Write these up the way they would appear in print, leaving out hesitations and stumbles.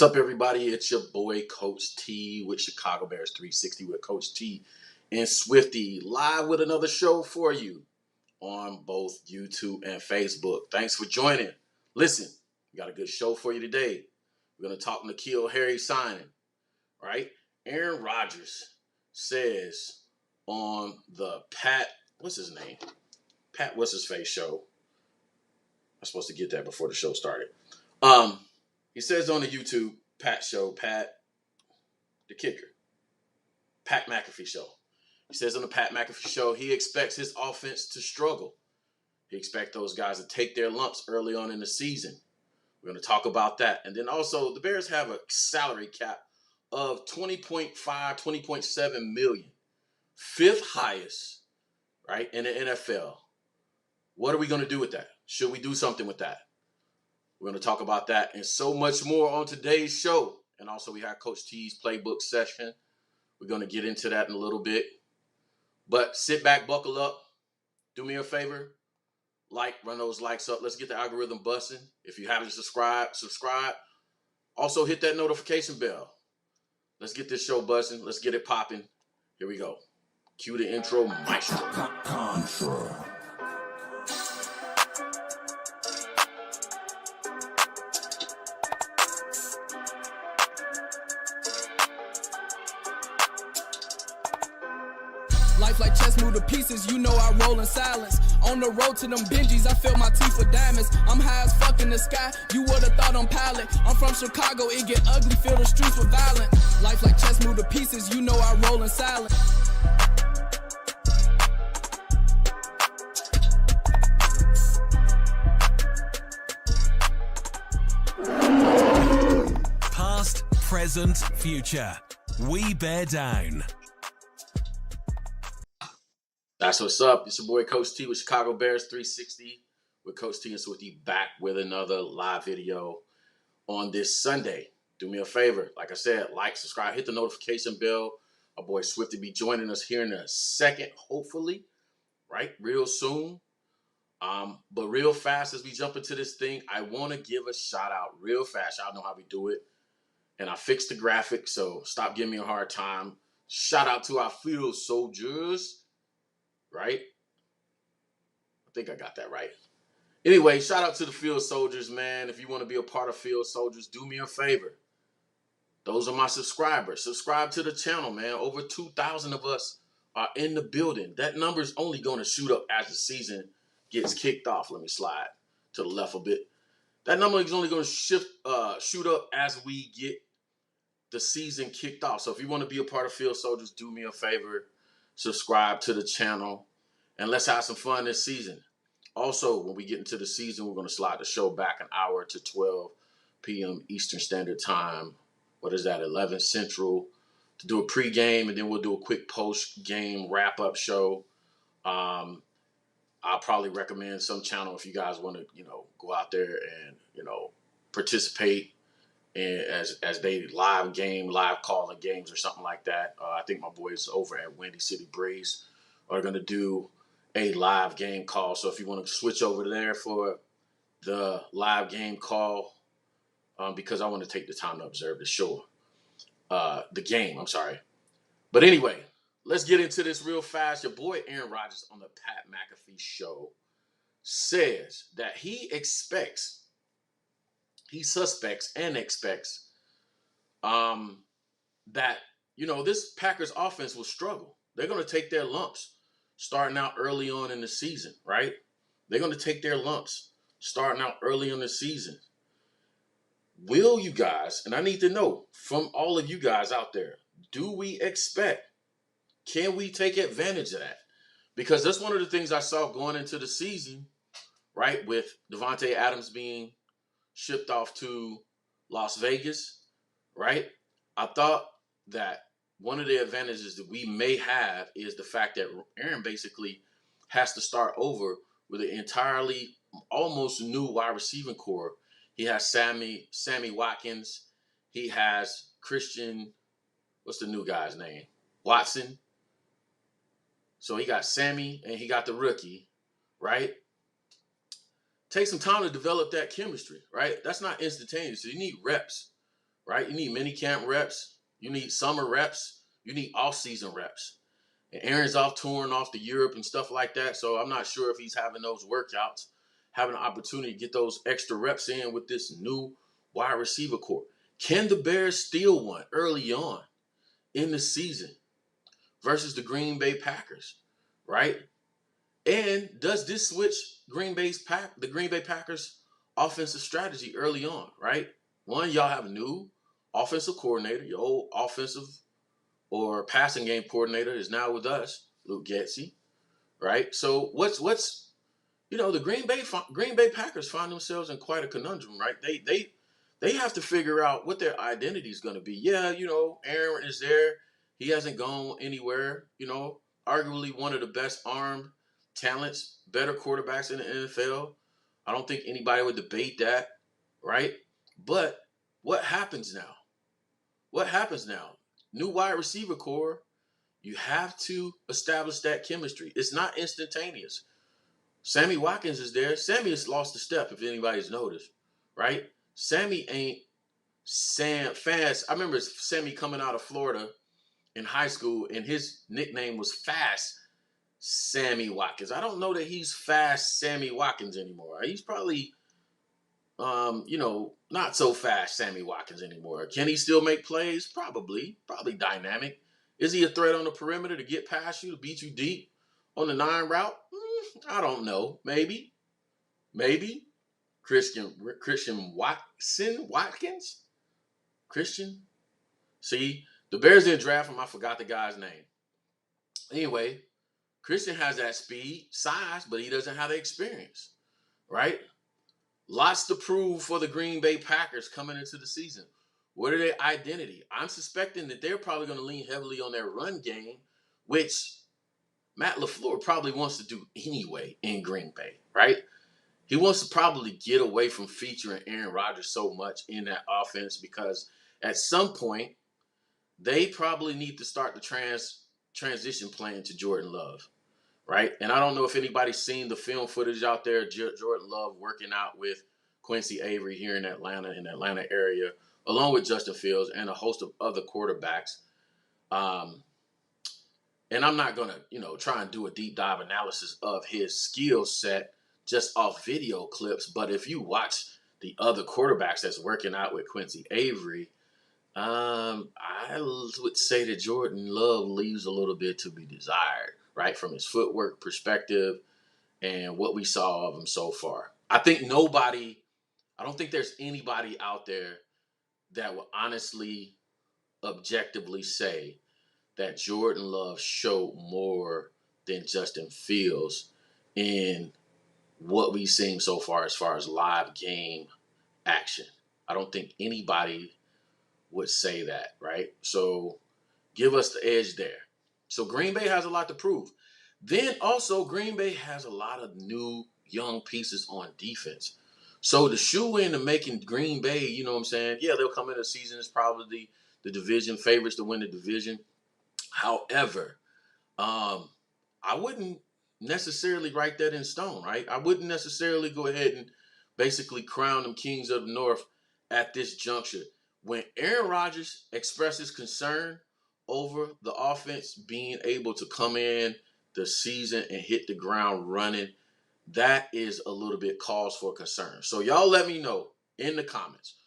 What's up, everybody? It's your boy, Coach T, with Chicago Bears 360 with Coach T and Swifty, live with another show for you on both YouTube and Facebook. Thanks for joining. Listen, we got a good show for you today. We're going to talk N'Keal Harry signing, right? Aaron Rodgers says on the what's his face show. I'm supposed to get that before the show started. He says on the YouTube Pat the kicker, Pat McAfee show. He says on the Pat McAfee show he expects his offense to struggle. He expects those guys to take their lumps early on in the season. We're going to talk about that. And then also the Bears have a salary cap of $20.7 million. Fifth highest, right, in the NFL. What are we going to do with that? Should we do something with that? We're going to talk about that and so much more on today's show. And also we have Coach T's playbook session. We're going to get into that in a little bit. But sit back, buckle up. Do me a favor. Run those likes up. Let's get the algorithm busting. If you haven't subscribed. Also hit that notification bell. Let's get this show buzzing. Let's get it popping. Here we go. Cue the intro, maestro. Contra. Life like chess, move to pieces, you know I roll in silence. On the road to them Benjis, I filled my teeth with diamonds. I'm high as fuck in the sky, you would've thought I'm pilot. I'm from Chicago, it get ugly, fill the streets with violence. Life like chess, move to pieces, you know I roll in silence. Past, present, future. We bear down. That's what's up. It's your boy Coach T with Chicago Bears 360 with Coach T and Swifty back with another live video on this Sunday. Do me a favor. Like I said, like, subscribe, hit the notification bell. Our boy Swifty be joining us here in a second, hopefully, right? Real soon. But real fast as we jump into this thing, I want to give a shout out real fast. Y'all know how we do it. And I fixed the graphic, so stop giving me a hard time. Shout out to our field soldiers. Right? I think I got that right. Anyway, shout out to the field soldiers, man. If you want to be a part of field soldiers, do me a favor. Those are my subscribers. Subscribe to the channel, man. Over 2,000 of us are in the building. That number is only going to shoot up as the season gets kicked off. Let me slide to the left a bit. That number is only going to shoot up as we get the season kicked off. So if you want to be a part of field soldiers, do me a favor. Subscribe to the channel, and let's have some fun this season. Also, when we get into the season, we're going to slide the show back an hour to 12 p.m. Eastern Standard Time. What is that, 11 Central, to do a pregame, and then we'll do a quick post-game wrap-up show. I'll probably recommend some channel if you guys want to, go out there and, participate as they live call the games or something like that. I think my boys over at Windy City Breeze are going to do a live game call. So if you want to switch over there for the live game call, because I want to take the time to observe the game, I'm sorry. But anyway, let's get into this real fast. Your boy Aaron Rodgers on the Pat McAfee show says that he suspects and expects that, this Packers offense will struggle. They're going to take their lumps starting out early on in the season, right? They're going to take their lumps starting out early on the season. Will you guys, and I need to know from all of you guys out there, can we take advantage of that? Because that's one of the things I saw going into the season, right, with Devontae Adams being shipped off to Las Vegas, right? I thought that one of the advantages that we may have is the fact that Aaron basically has to start over with an entirely almost new wide receiving core. He has Sami Watkins. He has Christian, what's the new guy's name? Watson. So he got Sammy and he got the rookie, right? Take some time to develop that chemistry, right? That's not instantaneous. So you need reps, right? You need mini camp reps. You need summer reps. You need off-season reps. And Aaron's off touring off to Europe and stuff like that. So I'm not sure if he's having those workouts, having an opportunity to get those extra reps in with this new wide receiver core. Can the Bears steal one early on in the season versus the Green Bay Packers, right? And does this switch the Green Bay Packers offensive strategy early on, right? One, y'all have a new offensive coordinator. Your old offensive or passing game coordinator is now with us, Luke Getsy, right? So what's the Green Bay Packers find themselves in quite a conundrum, right? They have to figure out what their identity is going to be. Yeah, Aaron is there. He hasn't gone anywhere. Arguably one of the best armed talents, better quarterbacks in the NFL. I don't think anybody would debate that, right? But what happens now? What happens now? New wide receiver core, you have to establish that chemistry. It's not instantaneous. Sami Watkins is there. Sami has lost a step, if anybody's noticed, right? Sami ain't fast. I remember Sami coming out of Florida in high school, and his nickname was Fast Sami Watkins. I don't know that he's Fast Sami Watkins anymore. He's probably, not so fast Sami Watkins anymore. Can he still make plays? Probably dynamic. Is he a threat on the perimeter to get past you, to beat you deep on the 9 route? I don't know. Maybe. Christian Watkins? Christian? See, the Bears didn't draft him. I forgot the guy's name. Anyway, Christian has that speed, size, but he doesn't have the experience, right? Lots to prove for the Green Bay Packers coming into the season. What are their identity? I'm suspecting that they're probably going to lean heavily on their run game, which Matt LaFleur probably wants to do anyway in Green Bay, right? He wants to probably get away from featuring Aaron Rodgers so much in that offense because at some point, they probably need to start the transition plan to Jordan Love, right? And I don't know if anybody's seen the film footage out there, Jordan Love working out with Quincy Avery here in the Atlanta area, along with Justin Fields and a host of other quarterbacks. And I'm not going to, try and do a deep dive analysis of his skill set just off video clips. But if you watch the other quarterbacks that's working out with Quincy Avery, I would say that Jordan Love leaves a little bit to be desired, right? From his footwork perspective and what we saw of him so far. I don't think there's anybody out there that will honestly, objectively say that Jordan Love showed more than Justin Fields in what we've seen so far as live game action. I don't think anybody would say that, right? So give us the edge there. So Green Bay has a lot to prove. Then also Green Bay has a lot of new young pieces on defense. So the shoe in to making Green Bay, you know what I'm saying? Yeah, they'll come into the season as probably the division favorites to win the division. However, I wouldn't necessarily write that in stone, right? I wouldn't necessarily go ahead and basically crown them kings of the north at this juncture. When Aaron Rodgers expresses concern over the offense being able to come in the season and hit the ground running, that is a little bit cause for concern. So y'all let me know in the comments,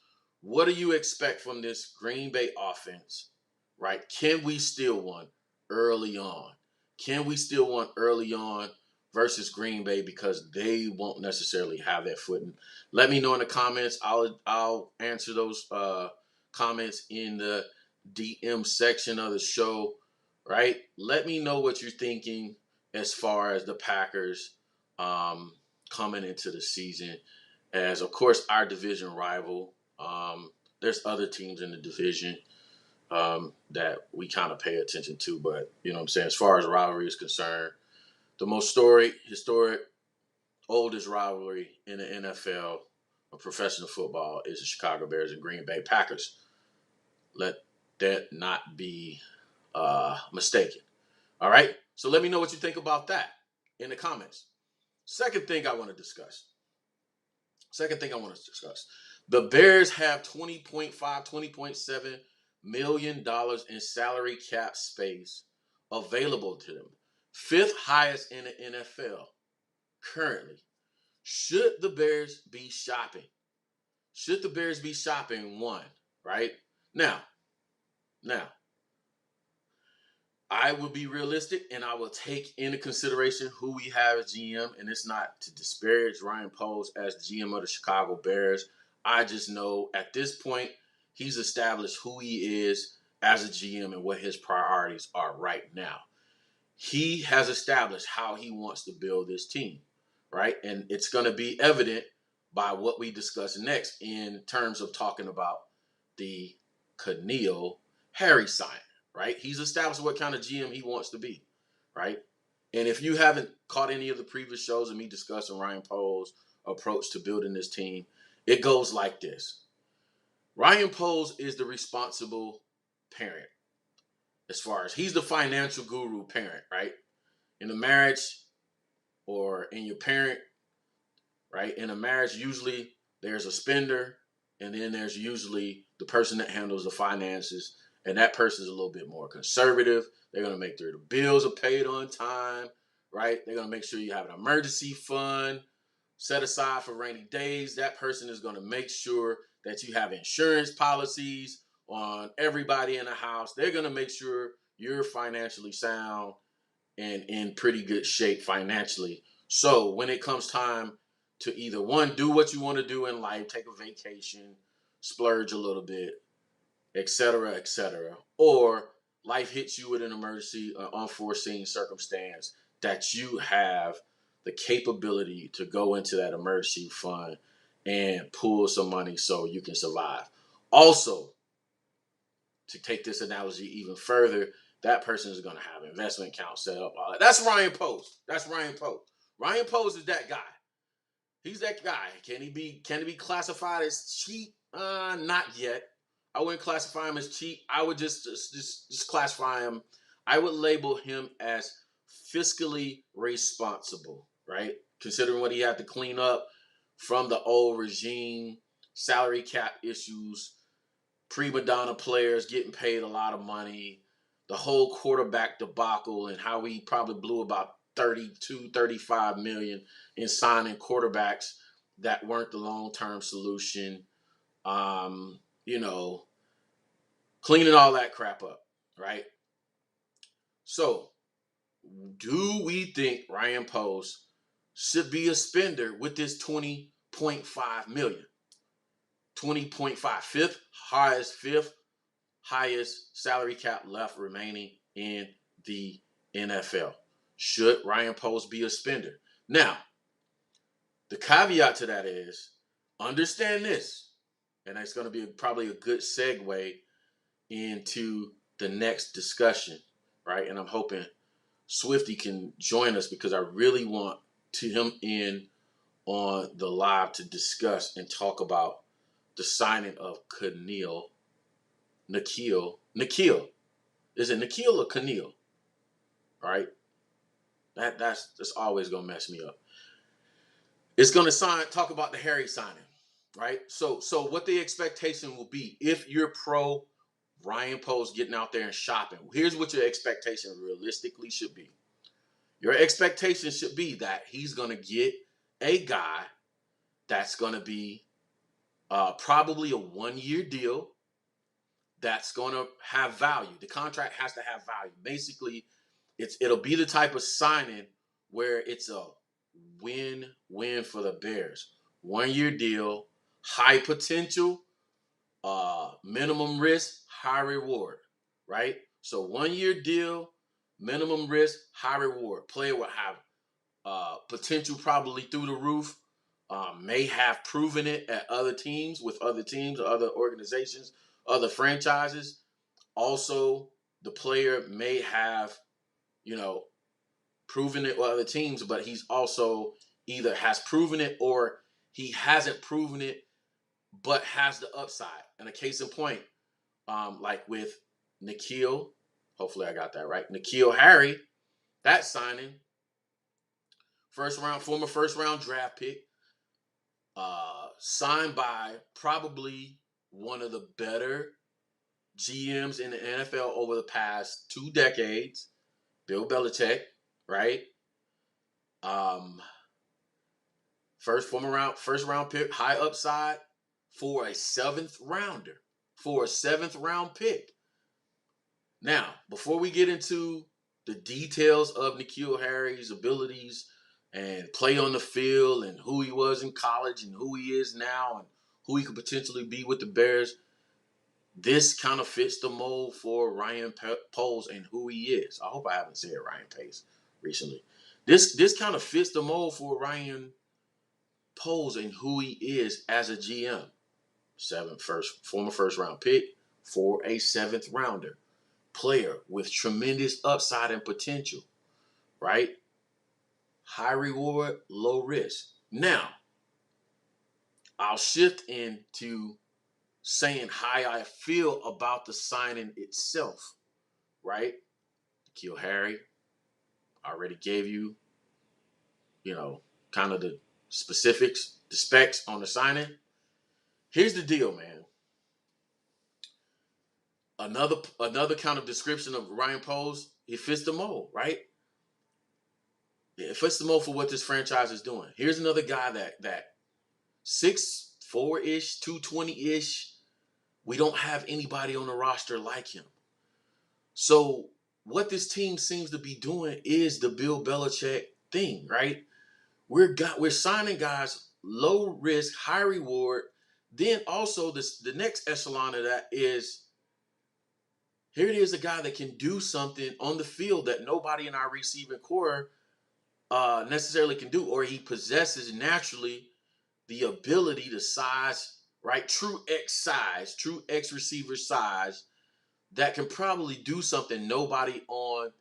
what do you expect from this Green Bay offense, right? Can we steal one early on? Can we steal one early on versus Green Bay because they won't necessarily have that footing? Let me know in the comments. I'll answer those comments in the DM section of the show, right? Let me know what you're thinking as far as the Packers coming into the season. As, of course, our division rival. There's other teams in the division that we kind of pay attention to. But, you know what I'm saying, as far as rivalry is concerned, the most historic, oldest rivalry in the NFL of professional football is the Chicago Bears and Green Bay Packers. Let that not be mistaken. All right? So let me know what you think about that in the comments. Second thing I want to discuss. The Bears have $20.5, $20.7 million in salary cap space available to them. Fifth highest in the NFL currently. Should the Bears be shopping? Should the Bears be shopping? One, right? Now, I will be realistic and I will take into consideration who we have as GM, and it's not to disparage Ryan Poles as GM of the Chicago Bears. I just know at this point he's established who he is as a GM and what his priorities are right now. He has established how he wants to build this team, right? And it's going to be evident by what we discuss next in terms of talking about the N'Keal Harry sign, right? He's established what kind of GM he wants to be, right? And if you haven't caught any of the previous shows of me discussing Ryan Poles' approach to building this team, it goes like this. Ryan Poles is the responsible parent. As far as he's the financial guru parent, right? In a marriage or in your parent, right? In a marriage, usually there's a spender, and then there's usually the person that handles the finances, and that person is a little bit more conservative. They're going to make sure the bills are paid on time, right? They're going to make sure you have an emergency fund set aside for rainy days. That person is going to make sure that you have insurance policies on everybody in the house. They're going to make sure you're financially sound and in pretty good shape financially. So when it comes time to either one, do what you want to do in life, take a vacation, splurge a little bit, etc., or life hits you with an emergency, unforeseen circumstance that you have the capability to go into that emergency fund and pull some money so you can survive. Also, to take this analogy even further, that person is going to have investment accounts set up. That's Ryan Poles. Ryan Poles is that guy. He's that guy. Can he be classified as cheap? Not yet. I wouldn't classify him as cheap. I would just classify him. I would label him as fiscally responsible, right? Considering what he had to clean up from the old regime, salary cap issues, prima donna players getting paid a lot of money, the whole quarterback debacle, and how we probably blew about 32, 35 million in signing quarterbacks that weren't the long-term solution. Cleaning all that crap up, right? So, do we think Ryan Poles should be a spender with this $20.5 million? 20.5, fifth highest salary cap left remaining in the NFL. Should Ryan Poles be a spender? Now, the caveat to that is, understand this, and it's going to be probably a good segue into the next discussion, right? And I'm hoping Swifty can join us because I really want him in on the live to discuss and talk about the signing of N'Keal. Is it N'Keal or N'Keal? Right? That's always gonna mess me up. It's gonna talk about the Harry signing, right? So what the expectation will be if you're pro Ryan Poles getting out there and shopping. Here's what your expectation realistically should be. Your expectation should be that he's gonna get a guy that's gonna be probably a 1-year deal that's going to have value. The contract has to have value. Basically, it'll be the type of signing where it's a win-win for the Bears. 1-year deal, high potential, minimum risk, high reward, right? So 1-year deal, minimum risk, high reward. Player will have potential probably through the roof. May have proven it at other teams, with other teams or other organizations, other franchises. Also, the player may have, proven it with other teams, but he's also either has proven it or he hasn't proven it, but has the upside. And a case in point, like with N'Keal, hopefully I got that right, N'Keal Harry, that signing, former first round draft pick, signed by probably one of the better GMs in the NFL over the past 2 decades, Bill Belichick, right? First round pick, high upside for a seventh rounder, for a 7th round pick. Now, before we get into the details of N'Keal Harry's abilities and play on the field and who he was in college and who he is now and who he could potentially be with the Bears, this kind of fits the mold for Ryan Poles and who he is. I hope I haven't said Ryan Pace recently. This kind of fits the mold for Ryan Poles and who he is as a GM. Former first round pick for a 7th rounder. Player with tremendous upside and potential, right? High reward, low risk. Now, I'll shift into saying how I feel about the signing itself, right? N'Keal Harry, I already gave you, kind of the specifics, the specs on the signing. Here's the deal, man. Another kind of description of Ryan Poles, he fits the mold, right? Yeah, it fits the mold for what this franchise is doing. Here's another guy that 6'4"-ish, 220-ish. We don't have anybody on the roster like him. So what this team seems to be doing is the Bill Belichick thing, right? We're signing guys low risk, high reward. Then also the next echelon of that is, here it is, a guy that can do something on the field that nobody in our receiving core necessarily can do, or he possesses naturally the ability to size, right? True X receiver size that can probably do something nobody on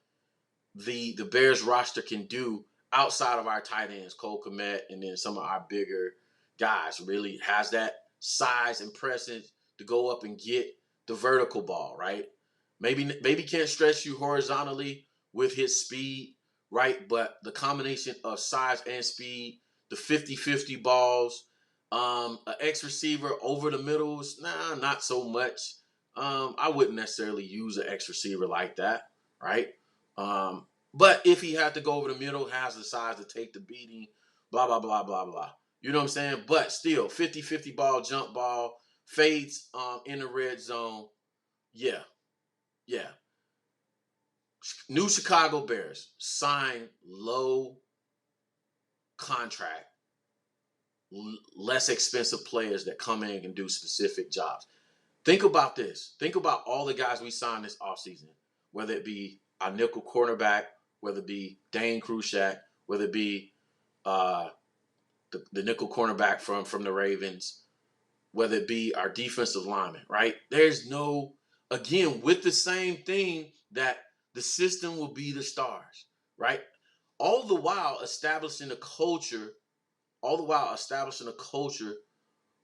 the Bears roster can do outside of our tight ends, Cole Kmet, and then some of our bigger guys. Really has that size and presence to go up and get the vertical ball, right? Maybe can't stretch you horizontally with his speed, right? But the combination of size and speed, the 50-50 balls, an X receiver over the middles, not so much. I wouldn't necessarily use an X receiver like that, right? But if he had to go over the middle, has the size to take the beating, blah, blah, blah, blah, blah. You know what I'm saying? But still, 50-50 ball, jump ball, fades in the red zone. Yeah. New Chicago Bears sign low contract, less expensive players that come in and can do specific jobs. Think about this. Think about all the guys we signed this offseason, whether it be our nickel cornerback, whether it be Dane Crushak, whether it be the nickel cornerback from the Ravens, whether it be our defensive lineman, right? There's no, again, with the same thing that the system will be the stars, right? All the while establishing a culture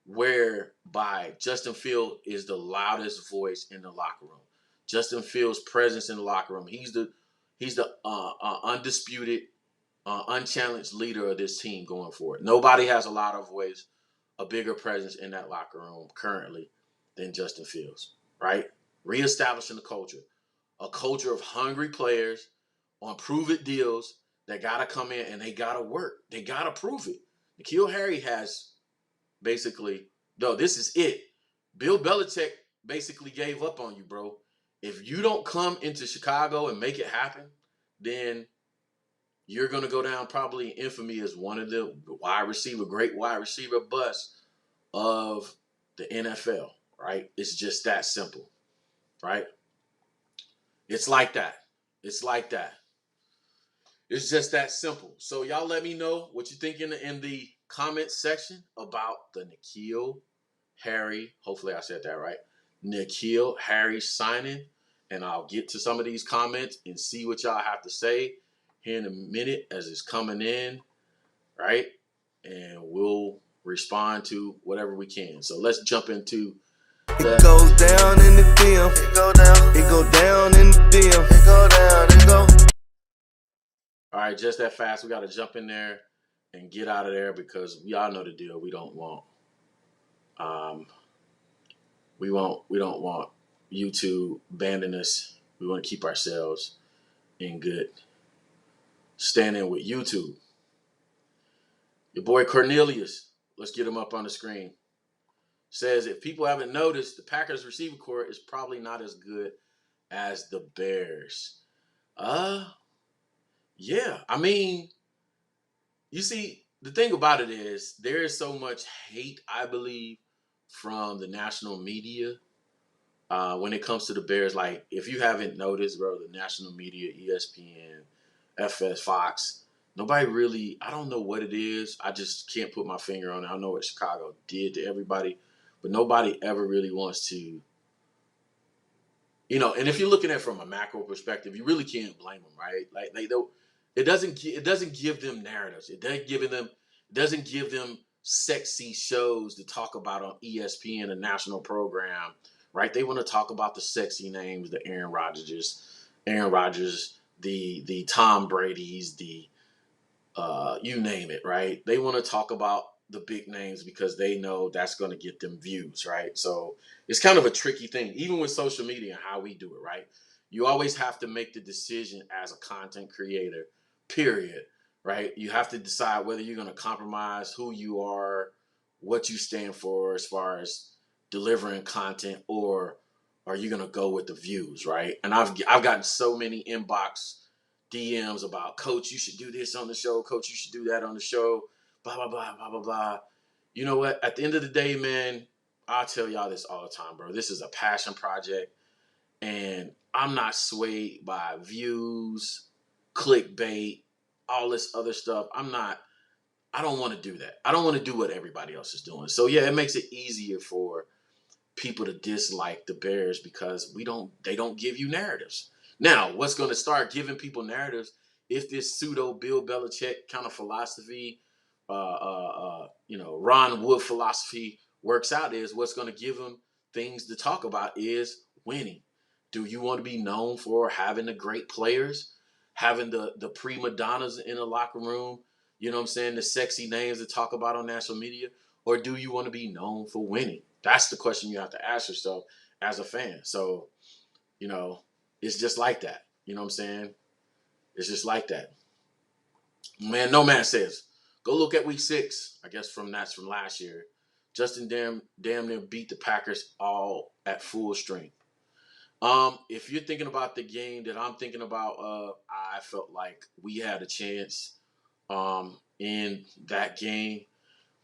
whereby Justin Fields is the loudest voice in the locker room. Justin Fields' presence in the locker room. He's the undisputed, unchallenged leader of this team going forward. Nobody has a louder voice, a bigger presence in that locker room currently than Justin Fields, right? Reestablishing the culture. A culture of hungry players on prove-it deals that got to come in and they got to work. They got to prove it. N'Keal Harry has basically, this is it. Bill Belichick basically gave up on you, bro. If you don't come into Chicago and make it happen, then you're going to go down probably in infamy as one of the great wide receiver busts of the NFL, right? It's just that simple, right? It's like that. It's just that simple. So y'all let me know what you think in the comment section about the N'Keal Harry. Hopefully I said that right. N'Keal Harry signing. And I'll get to some of these comments and see what y'all have to say here in a minute as it's coming in, right? And we'll respond to whatever we can. So let's jump into It goes down in the DM. It go down in the DM. It go down. All right, just that fast. We got to jump in there and get out of there, because we all know the deal. We don't want we don't want YouTube banning us. We want to keep ourselves in good standing with YouTube. Your boy Cornelius, let's get him up on the screen, says if people haven't noticed, the Packers receiver core is probably not as good as the Bears. Yeah. I mean, you see, the thing about it is there is so much hate, I believe, from the national media when it comes to the Bears. Like, if you haven't noticed, bro, the national media, ESPN, FS, Fox, nobody really, I don't know what it is. I just can't put my finger on it. I know what Chicago did to everybody, but nobody ever really wants to, and if you're looking at it from a macro perspective, you really can't blame them, right? Like they don't. It doesn't give them narratives. It doesn't give them sexy shows to talk about on ESPN, a national program, right? They want to talk about the sexy names, the Aaron Rodgers, the Tom Brady's, the you name it, right? They want to talk about the big names because they know that's going to get them views, right? So it's kind of a tricky thing, even with social media and how we do it, right? You always have to make the decision as a content creator, period, right? You have to decide whether you're going to compromise who you are, what you stand for as far as delivering content, or are you going to go with the views, right? And I've gotten so many inbox DMs about, Coach, you should do this on the show. Coach, you should do that on the show. Blah, blah, blah, blah, blah, blah. You know what? At the end of the day, man, I'll tell y'all this all the time, bro. This is a passion project, and I'm not swayed by views, clickbait, all this other stuff. I don't want to do that. I don't want to do what everybody else is doing. So, yeah, it makes it easier for people to dislike the Bears because they don't give you narratives. Now, what's going to start giving people narratives if this pseudo Bill Belichick kind of philosophy, Ron Wood philosophy works out, is what's going to give them things to talk about is winning. Do you want to be known for having the great players, having the prima donnas in the locker room, you know what I'm saying, the sexy names to talk about on national media, or do you want to be known for winning? That's the question you have to ask yourself as a fan. So, it's just like that. You know what I'm saying? It's just like that. Man, no man says, go look at week 6. I guess that's from last year. Justin damn near beat the Packers all at full strength. If you're thinking about the game that I'm thinking about, I felt like we had a chance in that game.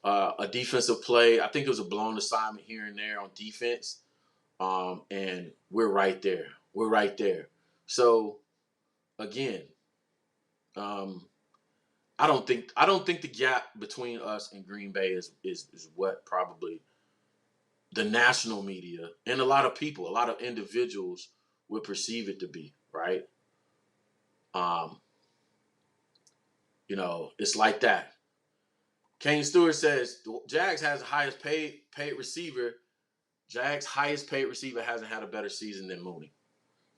A defensive play, I think it was a blown assignment here and there on defense. And we're right there. We're right there. So again, I don't think the gap between us and Green Bay is what probably the national media and a lot of people, a lot of individuals would perceive it to be, right? It's like that. Kane Stewart says Jags has the highest paid receiver. Jags' highest paid receiver hasn't had a better season than Mooney.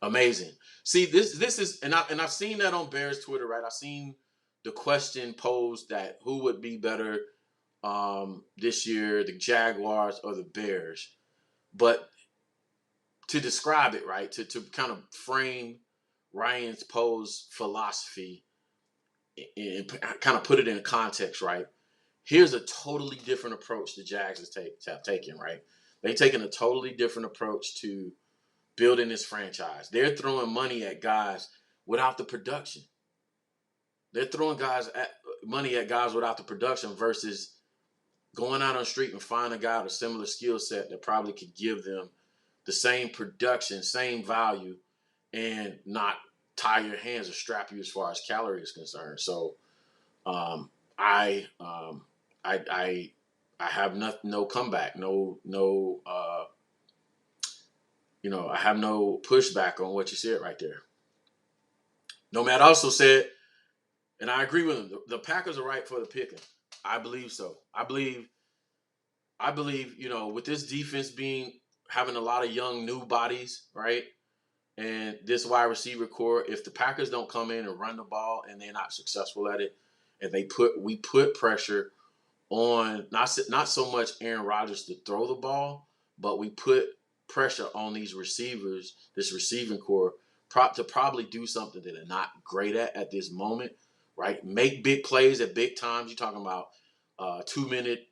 Amazing. See, this is, and I've seen that on Bears Twitter, right? I've seen the question posed that who would be better this year, the Jaguars or the Bears. But to describe it, right, to kind of frame Ryan's pose philosophy and kind of put it in context, right? Here's a totally different approach the Jags have taken, right? They've taken a totally different approach to building this franchise. They're throwing money at guys without the production. They're throwing money at guys without the production versus going out on the street and finding a guy with a similar skill set that probably could give them the same production, same value, and not tie your hands or strap you as far as calorie is concerned. So I have no comeback, I have no pushback on what you said right there. Nomad also said, and I agree with him, the Packers are right for the picking. I believe so. I believe, with this defense having a lot of young new bodies, right? And this wide receiver core, if the Packers don't come in and run the ball and they're not successful at it, and we put pressure on not so much Aaron Rodgers to throw the ball, but we put pressure on these receivers, this receiving core, to probably do something that they're not great at this moment, right? Make big plays at big times. You're talking about 2 minute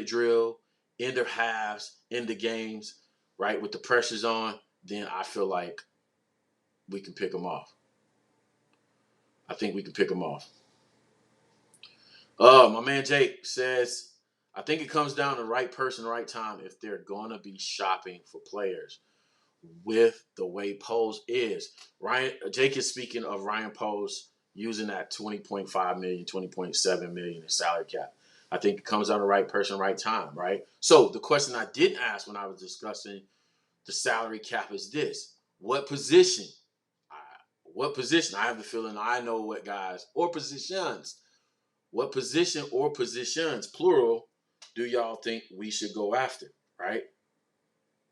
drill, end of halves, end of games, right? With the pressures on, then I feel like we can pick them off. I think we can pick them off. My man Jake says, I think it comes down to right person, right time if they're going to be shopping for players with the way Poles is. Jake is speaking of Ryan Poles using that $20.5 million, $20.7 million in salary cap. I think it comes down to right person, right time, right? So the question I didn't ask when I was discussing the salary cap is this. What position? I have the feeling I know what guys or positions. What position or positions, plural, do y'all think we should go after, right?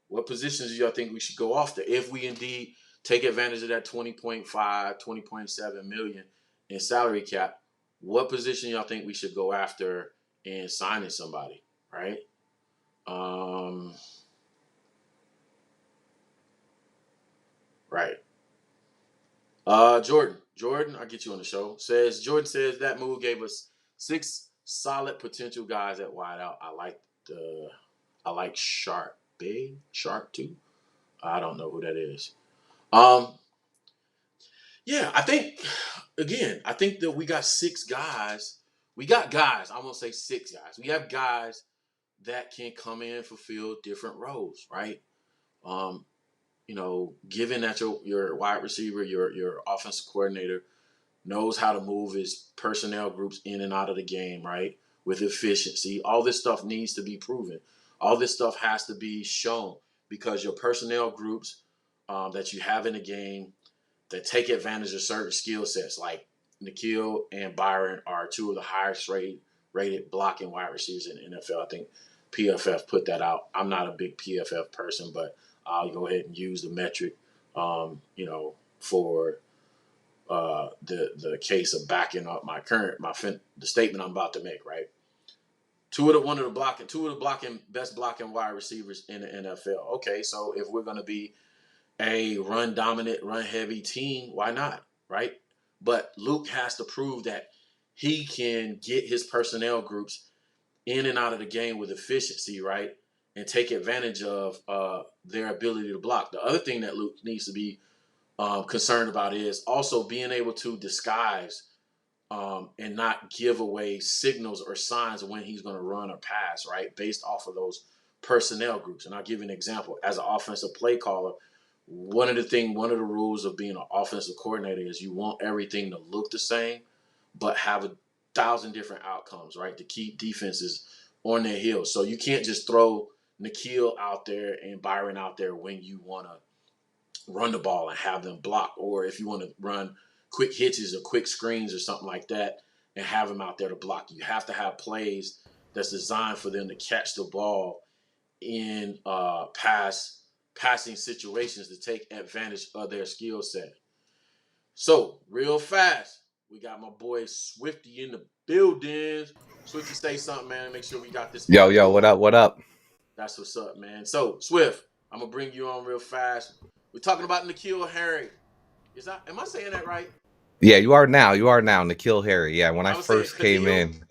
What positions do y'all think we should go after if we indeed take advantage of that 20.7 million in salary cap? What position y'all think we should go after in signing somebody, right? Right. Jordan, I'll get you on the show. Jordan says that move gave us 6 solid potential guys at wideout. I like Sharp too. I don't know who that is. Yeah, I think that we got 6 guys. We got guys. I'm gonna say 6 guys. We have guys that can come in and fulfill different roles, right? Given that your wide receiver, your offensive coordinator knows how to move his personnel groups in and out of the game, right? With efficiency. All this stuff needs to be proven. All this stuff has to be shown because your personnel groups that you have in the game that take advantage of certain skill sets, like Nikhil and Byron are 2 of the highest rated blocking wide receivers in the NFL. I think PFF put that out. I'm not a big PFF person, but I'll go ahead and use the metric, for the case of backing up the statement I'm about to make. Right, two of the best blocking wide receivers in the NFL. Okay, so if we're going to be a run dominant, run heavy team, why not? Right, but Luke has to prove that he can get his personnel groups in and out of the game with efficiency, right? And take advantage of their ability to block. The other thing that Luke needs to be concerned about is also being able to disguise and not give away signals or signs of when he's going to run or pass, right? Based off of those personnel groups. And I'll give you an example. As an offensive play caller, one of the rules of being an offensive coordinator is you want everything to look the same, but have 1,000 different outcomes, right? To keep defenses on their heels. So you can't just throw Nikhil out there and Byron out there when you want to run the ball and have them block, or if you want to run quick hitches or quick screens or something like that and have them out there to block. You have to have plays that's designed for them to catch the ball in passing situations to take advantage of their skill set. So, real fast, we got my boy Swifty in the building. Swifty, say something, man. Make sure we got this. Yo, what up? That's what's up, man. So, Swift, I'm going to bring you on real fast. We're talking about N'Keal Harry. Am I saying that right? Yeah, you are now, N'Keal Harry. Yeah, when I first came in,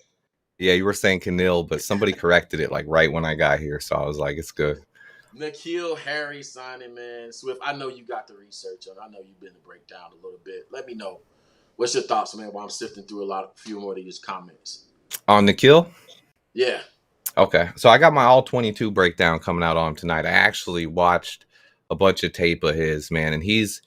yeah, you were saying Keneal, but somebody corrected it like right when I got here, so I was like, it's good. N'Keal Harry signing, man. Swift, I know you got the research on. I know you've been to break down a little bit. Let me know. What's your thoughts, man, while I'm sifting through a few more of these comments? On N'Keal? Yeah. Okay, so I got my all 22 breakdown coming out on him tonight. I actually watched a bunch of tape of his, man, and he's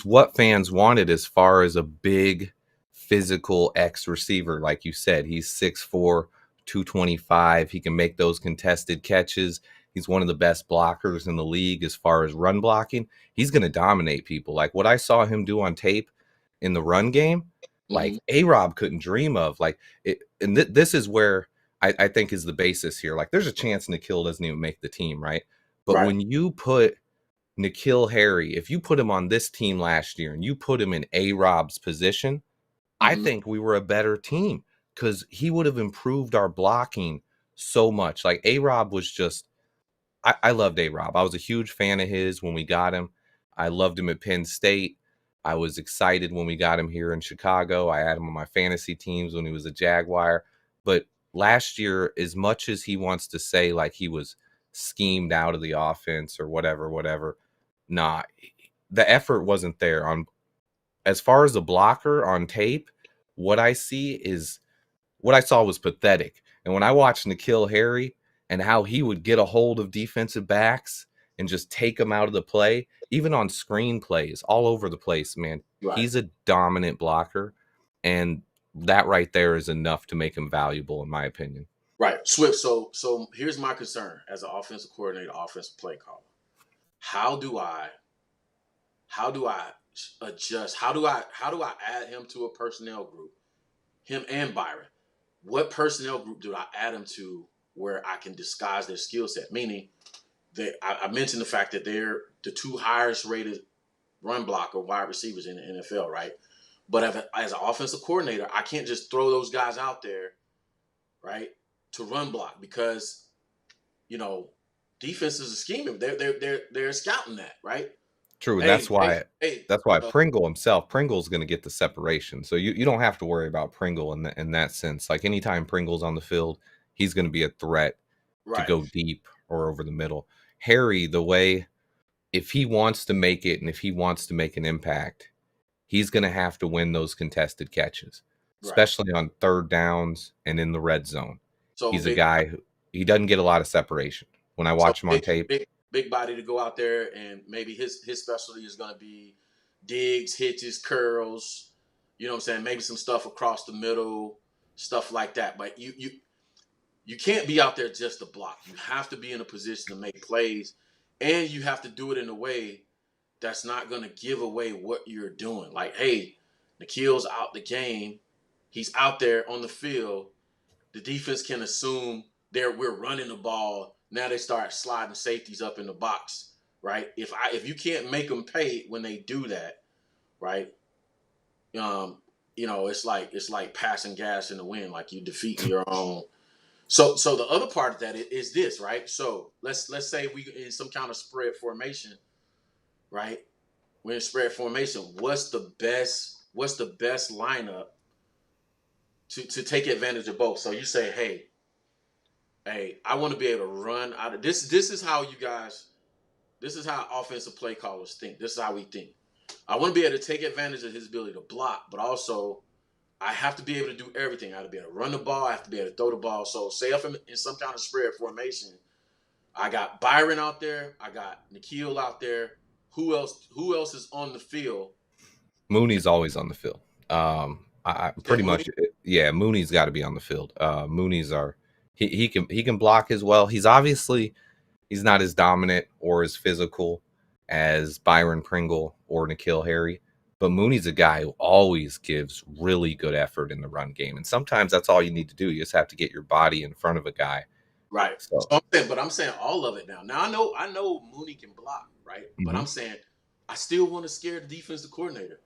what fans wanted as far as a big physical X receiver. Like you said, he's 6'4", 225. He can make those contested catches. He's one of the best blockers in the league as far as run blocking. He's going to dominate people. Like what I saw him do on tape in the run game, like A-Rob couldn't dream of. Like this is where I think is the basis here. Like there's a chance N'Keal doesn't even make the team, right? But when you put N'Keal Harry, if you put him on this team last year and you put him in A-Rob's position, I think we were a better team. because he would have improved our blocking so much. Like A-Rob was just, I loved A-Rob. I was a huge fan of his when we got him. I loved him at Penn State. I was excited when we got him here in Chicago. I had him on my fantasy teams when he was a Jaguar. But last year, as much as he wants to say like he was schemed out of the offense or whatever, nah, the effort wasn't there. On as far as a blocker on tape, what I saw was pathetic. And when I watched N'Keal Harry and how he would get a hold of defensive backs and just take them out of the play, even on screen plays, all over the place, man, Right. he's a dominant blocker. And that right there is enough to make him valuable, in my opinion. Right. Swift. So here's my concern as an offensive coordinator, offensive play caller. How do I adjust? How do I add him to a personnel group? Him and Byron. What personnel group do I add him to where I can disguise their skill set? Meaning, I mentioned the fact that they're the two highest rated run blocker wide receivers in the NFL, right? But as an offensive coordinator, I can't just throw those guys out there, right, to run block because, defenses are scheming. They're scouting that, right? True, and that's why Pringle's going to get the separation. So you don't have to worry about Pringle in that sense. Like anytime Pringle's on the field, he's going to be a threat to go deep or over the middle. Harry, if he wants to make it and if he wants to make an impact, he's going to have to win those contested catches, especially on third downs and in the red zone. So he's a guy who he doesn't get a lot of separation. When I watch him on tape, big body to go out there, and maybe his specialty is going to be digs, hitches, curls. You know what I'm saying? Maybe some stuff across the middle, stuff like that. But you can't be out there just to block. You have to be in a position to make plays, and you have to do it in a way that's not going to give away what you're doing. Like, hey, N'Keal's out the game. He's out there on the field. The defense can assume we're running the ball. Now they start sliding safeties up in the box, right? If you can't make them pay when they do that, right? It's like passing gas in the wind, like you defeat your own. So the other part of that is this, right? So let's say we in some kind of spread formation, right? We're in spread formation. What's the best lineup to take advantage of both? So you say, hey, I want to be able to run out of this. This is how offensive play callers think. This is how we think. I want to be able to take advantage of his ability to block, but also I have to be able to do everything. I have to be able to run the ball. I have to be able to throw the ball. So say if I'm in some kind of spread formation, I got Byron out there. I got N'Keal out there. Who else is on the field? Mooney's always on the field. Mooney's got to be on the field. Mooney's he can block as well. He's not as dominant or as physical as Byron Pringle or N'Keal Harry, but Mooney's a guy who always gives really good effort in the run game. And sometimes that's all you need to do. You just have to get your body in front of a guy. Right. So I'm saying all of it now. Now I know Mooney can block, right? Mm-hmm. But I'm saying I still want to scare the defensive coordinator.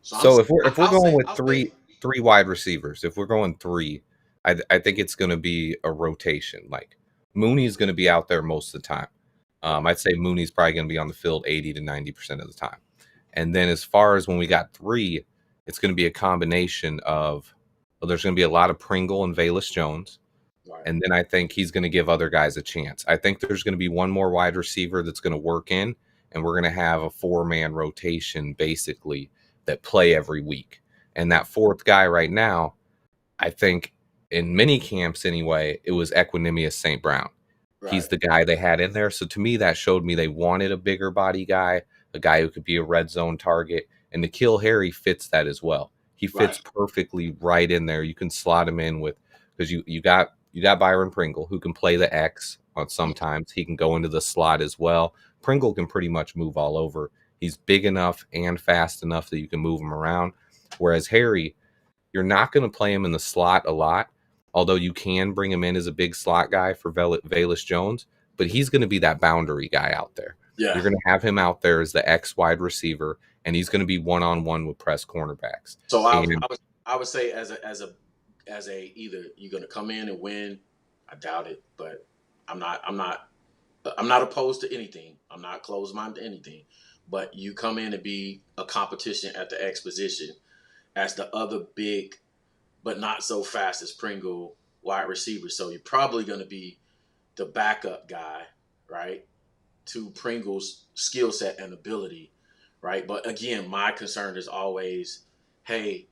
So if we're going with three wide receivers, if we're going three, I think it's going to be a rotation. Like Mooney's going to be out there most of the time. I'd say Mooney's probably going to be on the field 80 to 90% of the time. And then as far as when we got three, it's going to be a combination of, there's going to be a lot of Pringle and Velus Jones. Right. And then I think he's going to give other guys a chance. I think there's going to be one more wide receiver that's going to work in, and we're going to have a 4-man rotation basically that play every week. And that fourth guy right now, I think in mini camps anyway, it was Equanimous St. Brown. Right. He's the guy they had in there. So to me, that showed me they wanted a bigger body guy, a guy who could be a red zone target. And N'Keal Harry fits that as well. He fits perfectly right in there. You can slot him in with, because you got Byron Pringle, who can play the X on sometimes. He can go into the slot as well. Pringle can pretty much move all over. He's big enough and fast enough that you can move him around. Whereas Harry, you're not going to play him in the slot a lot, although you can bring him in as a big slot guy for Velus Jones, but he's going to be that boundary guy out there. Yeah. You're going to have him out there as the X wide receiver, and he's going to be one-on-one with press cornerbacks. So I would say as a as a either you're going to come in and win. I doubt it, but I'm not opposed to anything. I'm not closed-minded to anything. But you come in and be a competition at the X position as the other big, but not so fast as Pringle wide receiver. So you're probably going to be the backup guy, right, to Pringle's skill set and ability, right? But again, my concern is always, hey,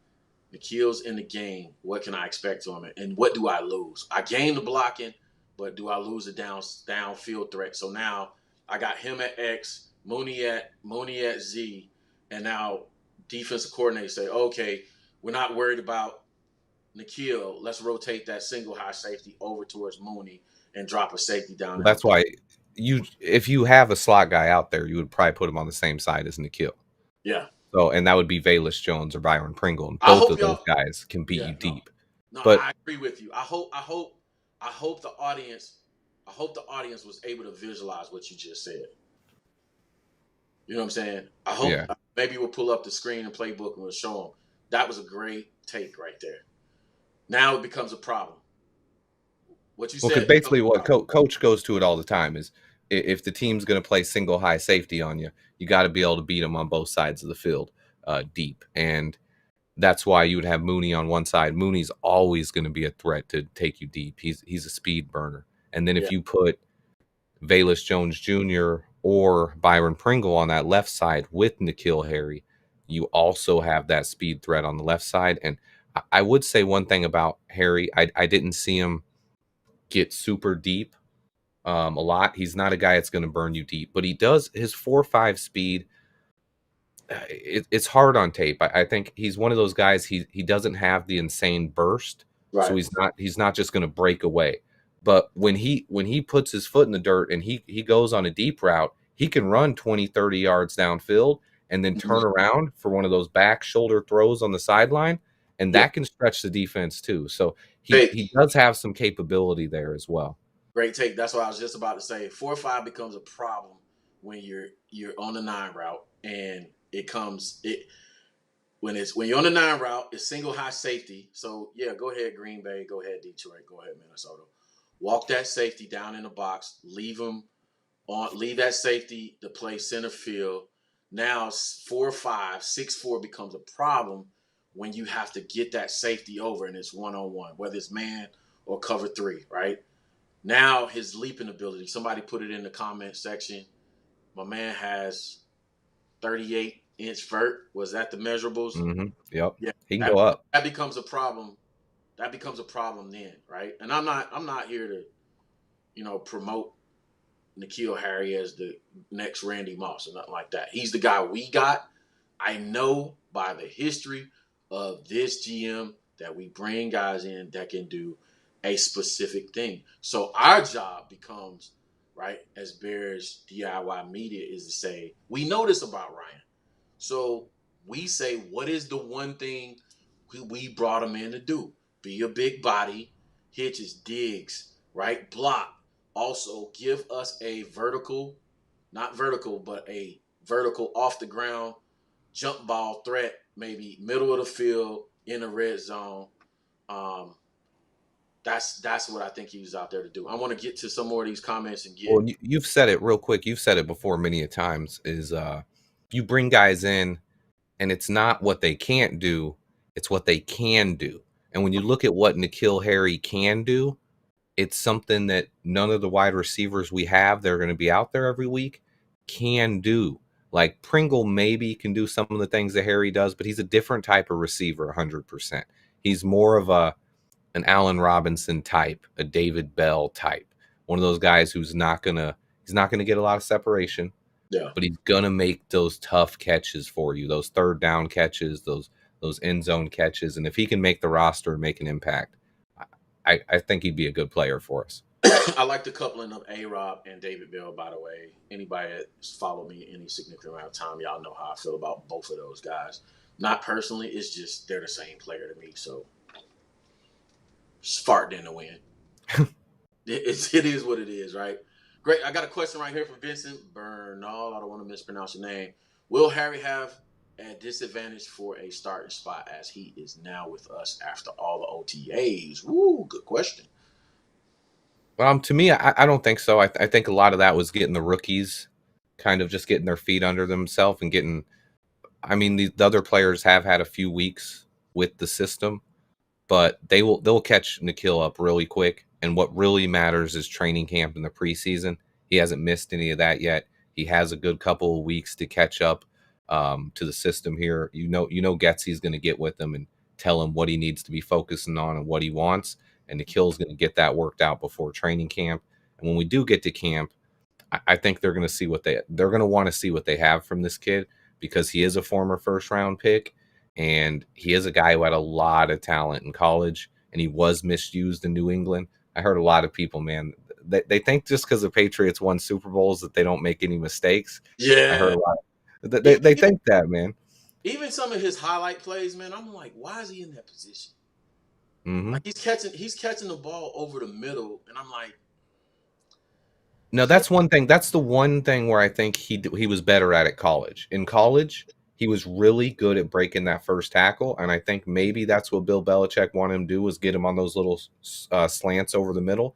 Nikhil's in the game. What can I expect from him? And what do I lose? I gain the blocking, but do I lose the downfield threat? So now I got him at X, Mooney at Z, and now defensive coordinator say, okay, we're not worried about Nikhil. Let's rotate that single high safety over towards Mooney and drop a safety down. That's why if you have a slot guy out there, you would probably put him on the same side as Nikhil. Yeah. So, and that would be Velus Jones or Byron Pringle. And both of those guys can beat you deep. No, but I agree with you. I hope the audience was able to visualize what you just said. You know what I'm saying? I hope maybe we'll pull up the screen and playbook and we'll show them. That was a great take right there. Now it becomes a problem. What you said. Because basically what coach goes to it all the time is if the team's going to play single high safety on you, you got to be able to beat them on both sides of the field deep. And that's why you would have Mooney on one side. Mooney's always going to be a threat to take you deep. He's a speed burner. And then if you put Velus Jones Jr. or Byron Pringle on that left side with N'Keal Harry, you also have that speed threat on the left side. And I would say one thing about Harry, I didn't see him get super deep a lot. He's not a guy that's going to burn you deep, but he does his 4.5 speed. It's hard on tape. I think he's one of those guys. He doesn't have the insane burst, right. So he's not just going to break away. But when he puts his foot in the dirt and he goes on a deep route, he can run 20, 30 yards downfield and then turn around for one of those back shoulder throws on the sideline, and that can stretch the defense too. So he does have some capability there as well. Great take. That's what I was just about to say. 4.5 becomes a problem when you're on the 9 route, and when you're on the 9 route, it's single high safety. So go ahead Green Bay, go ahead Detroit, go ahead Minnesota. Walk that safety down in the box, leave that safety to play center field. Now 4.5, 6.4 becomes a problem when you have to get that safety over and it's one-on-one, whether it's man or cover 3, right? Now his leaping ability, somebody put it in the comment section. My man has 38-inch vert. Was that the measurables? Mm-hmm. Yep. Yeah. He can go up. That becomes a problem. That becomes a problem then, right? And I'm not here to, promote N'Keal Harry as the next Randy Moss or nothing like that. He's the guy we got. I know by the history of this GM that we bring guys in that can do a specific thing. So our job becomes, right, as Bears DIY media, is to say, we know this about Ryan. So we say, what is the one thing we brought him in to do? Be a big body, hitches, digs, right? Block. Also, give us a vertical, not vertical, but a vertical off the ground jump ball threat, maybe middle of the field in the red zone. That's what I think he was out there to do. I want to get to some more of these comments and get. Well, you've said it real quick. You've said it before many a times. Is you bring guys in, and it's not what they can't do; it's what they can do. And when you look at what N'Keal Harry can do, it's something that none of the wide receivers we have that are going to be out there every week can do. Like Pringle maybe can do some of the things that Harry does, but he's a different type of receiver, 100%. He's more of an Allen Robinson type, a David Bell type, one of those guys who's he's not gonna get a lot of separation, but he's gonna make those tough catches for you, those third down catches, those end zone catches, and if he can make the roster and make an impact, I think he'd be a good player for us. I like the coupling of A-Rob and David Bell, by the way. Anybody that's followed me any significant amount of time, y'all know how I feel about both of those guys. Not personally, it's just they're the same player to me, so just farting in the wind. It is what it is, right? Great. I got a question right here from Vincent Bernal. I don't want to mispronounce your name. Will Harry have at disadvantage for a starting spot as he is now with us after all the OTAs? Woo, good question. To me, I don't think so. I think a lot of that was getting the rookies kind of just getting their feet under themselves and getting. I mean, the other players have had a few weeks with the system, but they'll catch Nikhil up really quick. And what really matters is training camp in the preseason. He hasn't missed any of that yet. He has a good couple of weeks to catch up to the system here. Getsy's going to get with him and tell him what he needs to be focusing on and what he wants. And Nikhil's going to get that worked out before training camp. And when we do get to camp, I think they're going to see they're going to want to see what they have from this kid, because he is a former first round pick. And he is a guy who had a lot of talent in college, and he was misused in New England. I heard a lot of people, man, they think just because the Patriots won Super Bowls that they don't make any mistakes. Yeah. I heard a lot. They think that, man. Even some of his highlight plays, man, I'm like, why is he in that position? Mm-hmm. Like he's catching the ball over the middle, and I'm like, no, that's one thing. That's the one thing where I think he was better at college. In college, he was really good at breaking that first tackle, and I think maybe that's what Bill Belichick wanted him to do, was get him on those little slants over the middle.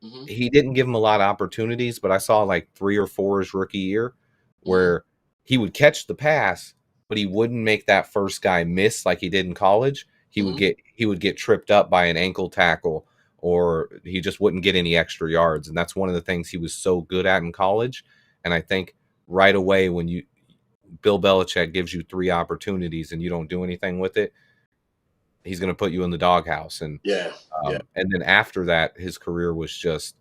Mm-hmm. He didn't give him a lot of opportunities, but I saw like 3 or 4 his rookie year where he would catch the pass, but he wouldn't make that first guy miss like he did in college. He would get tripped up by an ankle tackle, or he just wouldn't get any extra yards. And that's one of the things he was so good at in college. And I think right away, when Bill Belichick gives you 3 opportunities and you don't do anything with it, he's going to put you in the doghouse. And and then after that, his career was just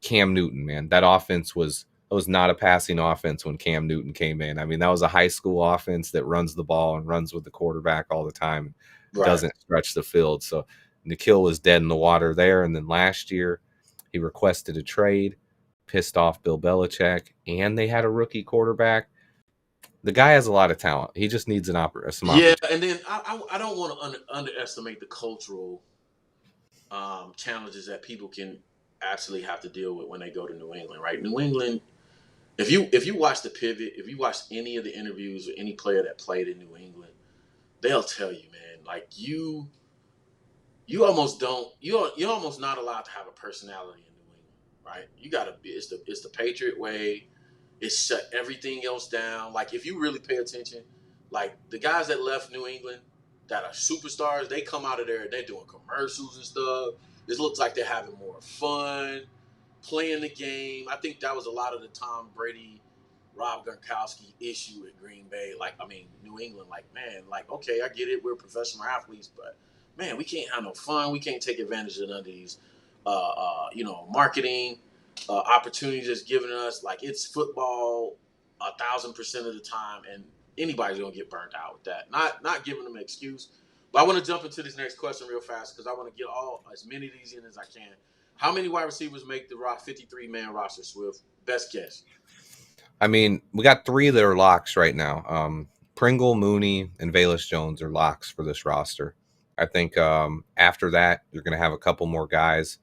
Cam Newton, man. That offense was not a passing offense when Cam Newton came in. I mean, that was a high school offense that runs the ball and runs with the quarterback all the time, doesn't stretch the field. So Nikhil was dead in the water there. And then last year, he requested a trade, pissed off Bill Belichick, and they had a rookie quarterback. The guy has a lot of talent. He just needs some opportunity. Yeah, and then I don't want to underestimate the cultural challenges that people can actually have to deal with when they go to New England, right? New England, if you watch the pivot, if you watch any of the interviews or any player that played in New England, they'll tell you, man, like you're almost not allowed to have a personality in New England, right? You gotta be. It's the Patriot way. It shut everything else down. Like, if you really pay attention, like the guys that left New England that are superstars, they come out of there and they're doing commercials and stuff. It looks like they're having more fun playing the game. I think that was a lot of the Tom Brady, Rob Gronkowski issue at Green Bay. New England, man, okay, I get it. We're professional athletes, but man, we can't have no fun. We can't take advantage of none of these, marketing opportunities that's given us. Like, it's football 1,000% of the time, and anybody's gonna get burnt out with that. Not giving them an excuse, but I want to jump into this next question real fast because I want to get as many of these in as I can. How many wide receivers make the 53-man roster, Swift? Best guess. I mean, we got 3 that are locks right now. Pringle, Mooney, and Velus Jones are locks for this roster. I think after that, you're going to have a couple more guys.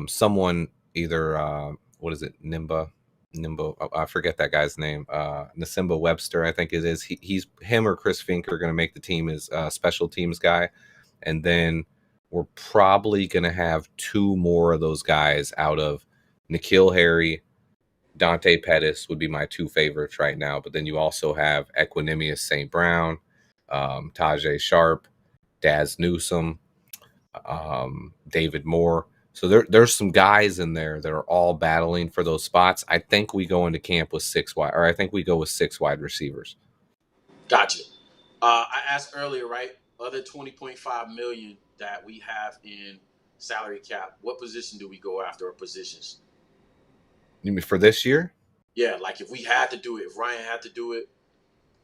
Someone either, Nimba, I forget that guy's name. Nasimba Webster, I think it is. Him or Chris Fink are going to make the team as a special teams guy. And then we're probably going to have 2 more of those guys out of N'Keal Harry. Dante Pettis would be my 2 favorites right now. But then you also have Equanimous St. Brown, Tajay Sharp, Daz Newsome, David Moore. So there's some guys in there that are all battling for those spots. I think we go into camp with 6 wide, or I think we go with 6 wide receivers. Gotcha. I asked earlier, right? Other $20.5 million that we have in salary cap. What position do we go after, or positions? You mean for this year? Yeah, like if we had to do it, if Ryan had to do it,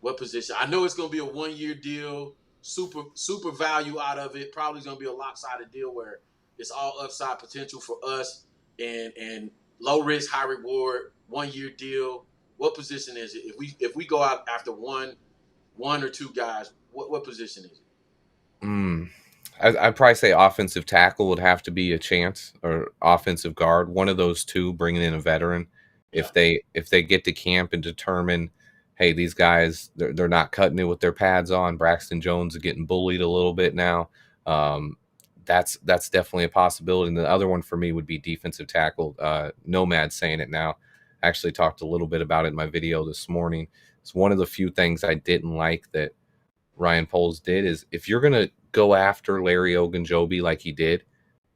what position? I know it's going to be a 1-year deal, super value out of it. Probably going to be a lopsided deal where it's all upside potential for us and low risk, high reward, 1-year deal. What position is it? If we go out after one or 2 guys, what position is it? I'd probably say offensive tackle would have to be a chance, or offensive guard. One of those 2, bringing in a veteran. Yeah. If they get to camp and determine hey, these guys, they're not cutting it with their pads on. Braxton Jones is getting bullied a little bit now. That's definitely a possibility. And the other one for me would be defensive tackle. Nomad saying it now. I actually talked a little bit about it in my video this morning. It's one of the few things I didn't like that Ryan Poles did is if you're going to go after Larry Ogunjobi like he did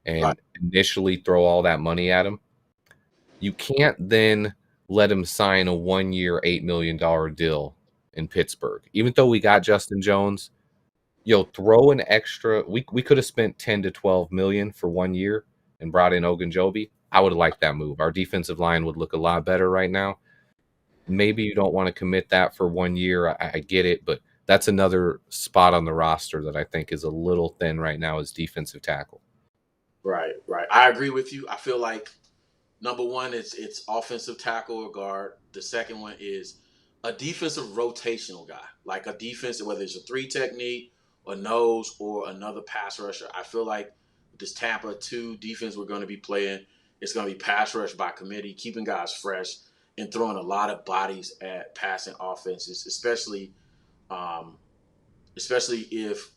Right. and initially throw all that money at him, you can't then let him sign a 1-year, $8 million deal in Pittsburgh. Even though we got Justin Jones, throw an extra. We could have spent 10 to 12 million for 1 year and brought in Ogunjobi. I would have liked that move. Our defensive line would look a lot better right now. Maybe you don't want to commit that for 1 year. I get it, but that's another spot on the roster that I think is a little thin right now is defensive tackle. Right. I agree with you. I feel like number one, it's offensive tackle or guard. The second one is a defensive rotational guy, like a defensive, whether it's a 3 technique or nose or another pass rusher. I feel like this Tampa 2 defense we're going to be playing, it's going to be pass rush by committee, keeping guys fresh and throwing a lot of bodies at passing offenses, especially if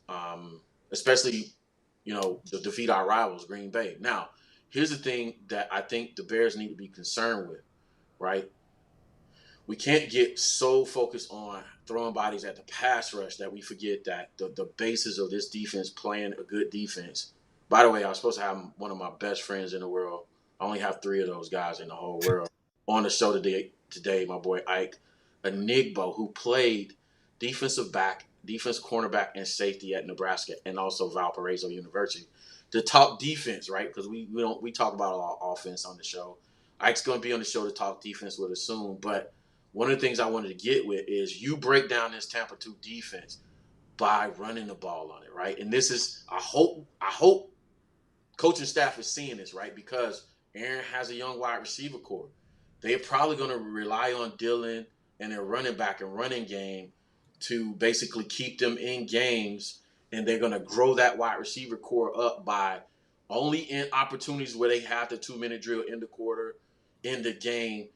to defeat our rivals, Green Bay. Now, here's the thing that I think the Bears need to be concerned with, right? We can't get so focused on throwing bodies at the pass rush that we forget that the basis of this defense playing a good defense. By the way, I was supposed to have one of my best friends in the world. I only have 3 of those guys in the whole world on the show today, my boy Ike Enigbo, who played defensive back, defense cornerback, and safety at Nebraska and also Valparaiso University. To talk defense, right? Because we talk about a lot of offense on the show. Ike's going to be on the show to talk defense with us soon. But one of the things I wanted to get with is you break down this Tampa 2 defense by running the ball on it, right? And this is I hope coaching staff is seeing this, right? Because Aaron has a young wide receiver core. They're probably going to rely on Dylan and their running back and running game to basically keep them in games, and they're going to grow that wide receiver core up by only in opportunities where they have the 2-minute drill in the quarter, in the game,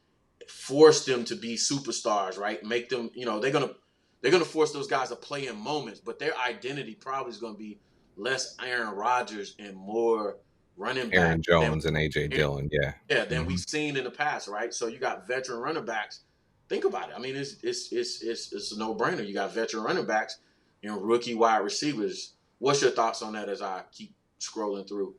force them to be superstars, right? Make them, they're gonna force those guys to play in moments, but their identity probably is going to be less Aaron Rodgers and more running back. Aaron Jones and AJ Dillon, yeah. Yeah, than we've seen in the past, right? So you got veteran running backs. Think about it. I mean, it's a no-brainer. You got veteran running backs and rookie wide receivers. What's your thoughts on that as I keep scrolling through?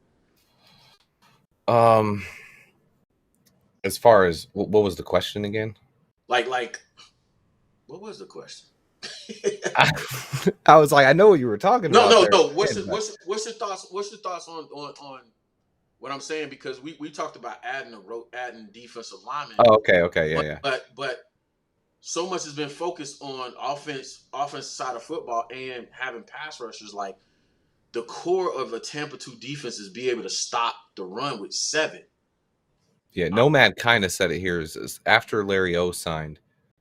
As far as what was the question again? Like, what was the question? I was like, I know what you were talking about. No. What's your thoughts? What's your thoughts on what I'm saying? Because we talked about adding defensive linemen. Oh, okay, yeah. But so much has been focused on offense side of football and having pass rushers. Like the core of a Tampa 2 defense is be able to stop the run with 7. Yeah, Nomad kind of said it here is after Larry O signed,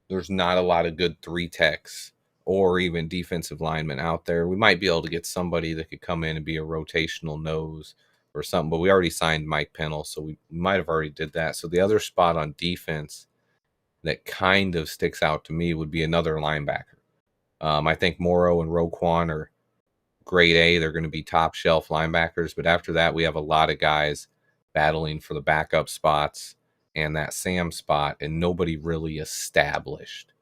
there's not a lot of good 3 techs or even defensive linemen out there. We might be able to get somebody that could come in and be a rotational nose or something, but we already signed Mike Pennell, so we might have already did that. So the other spot on defense that kind of sticks out to me would be another linebacker. I think Morrow and Roquan are grade A. They're going to be top shelf linebackers, but after that, we have a lot of guys battling for the backup spots and that Sam spot, and nobody really established.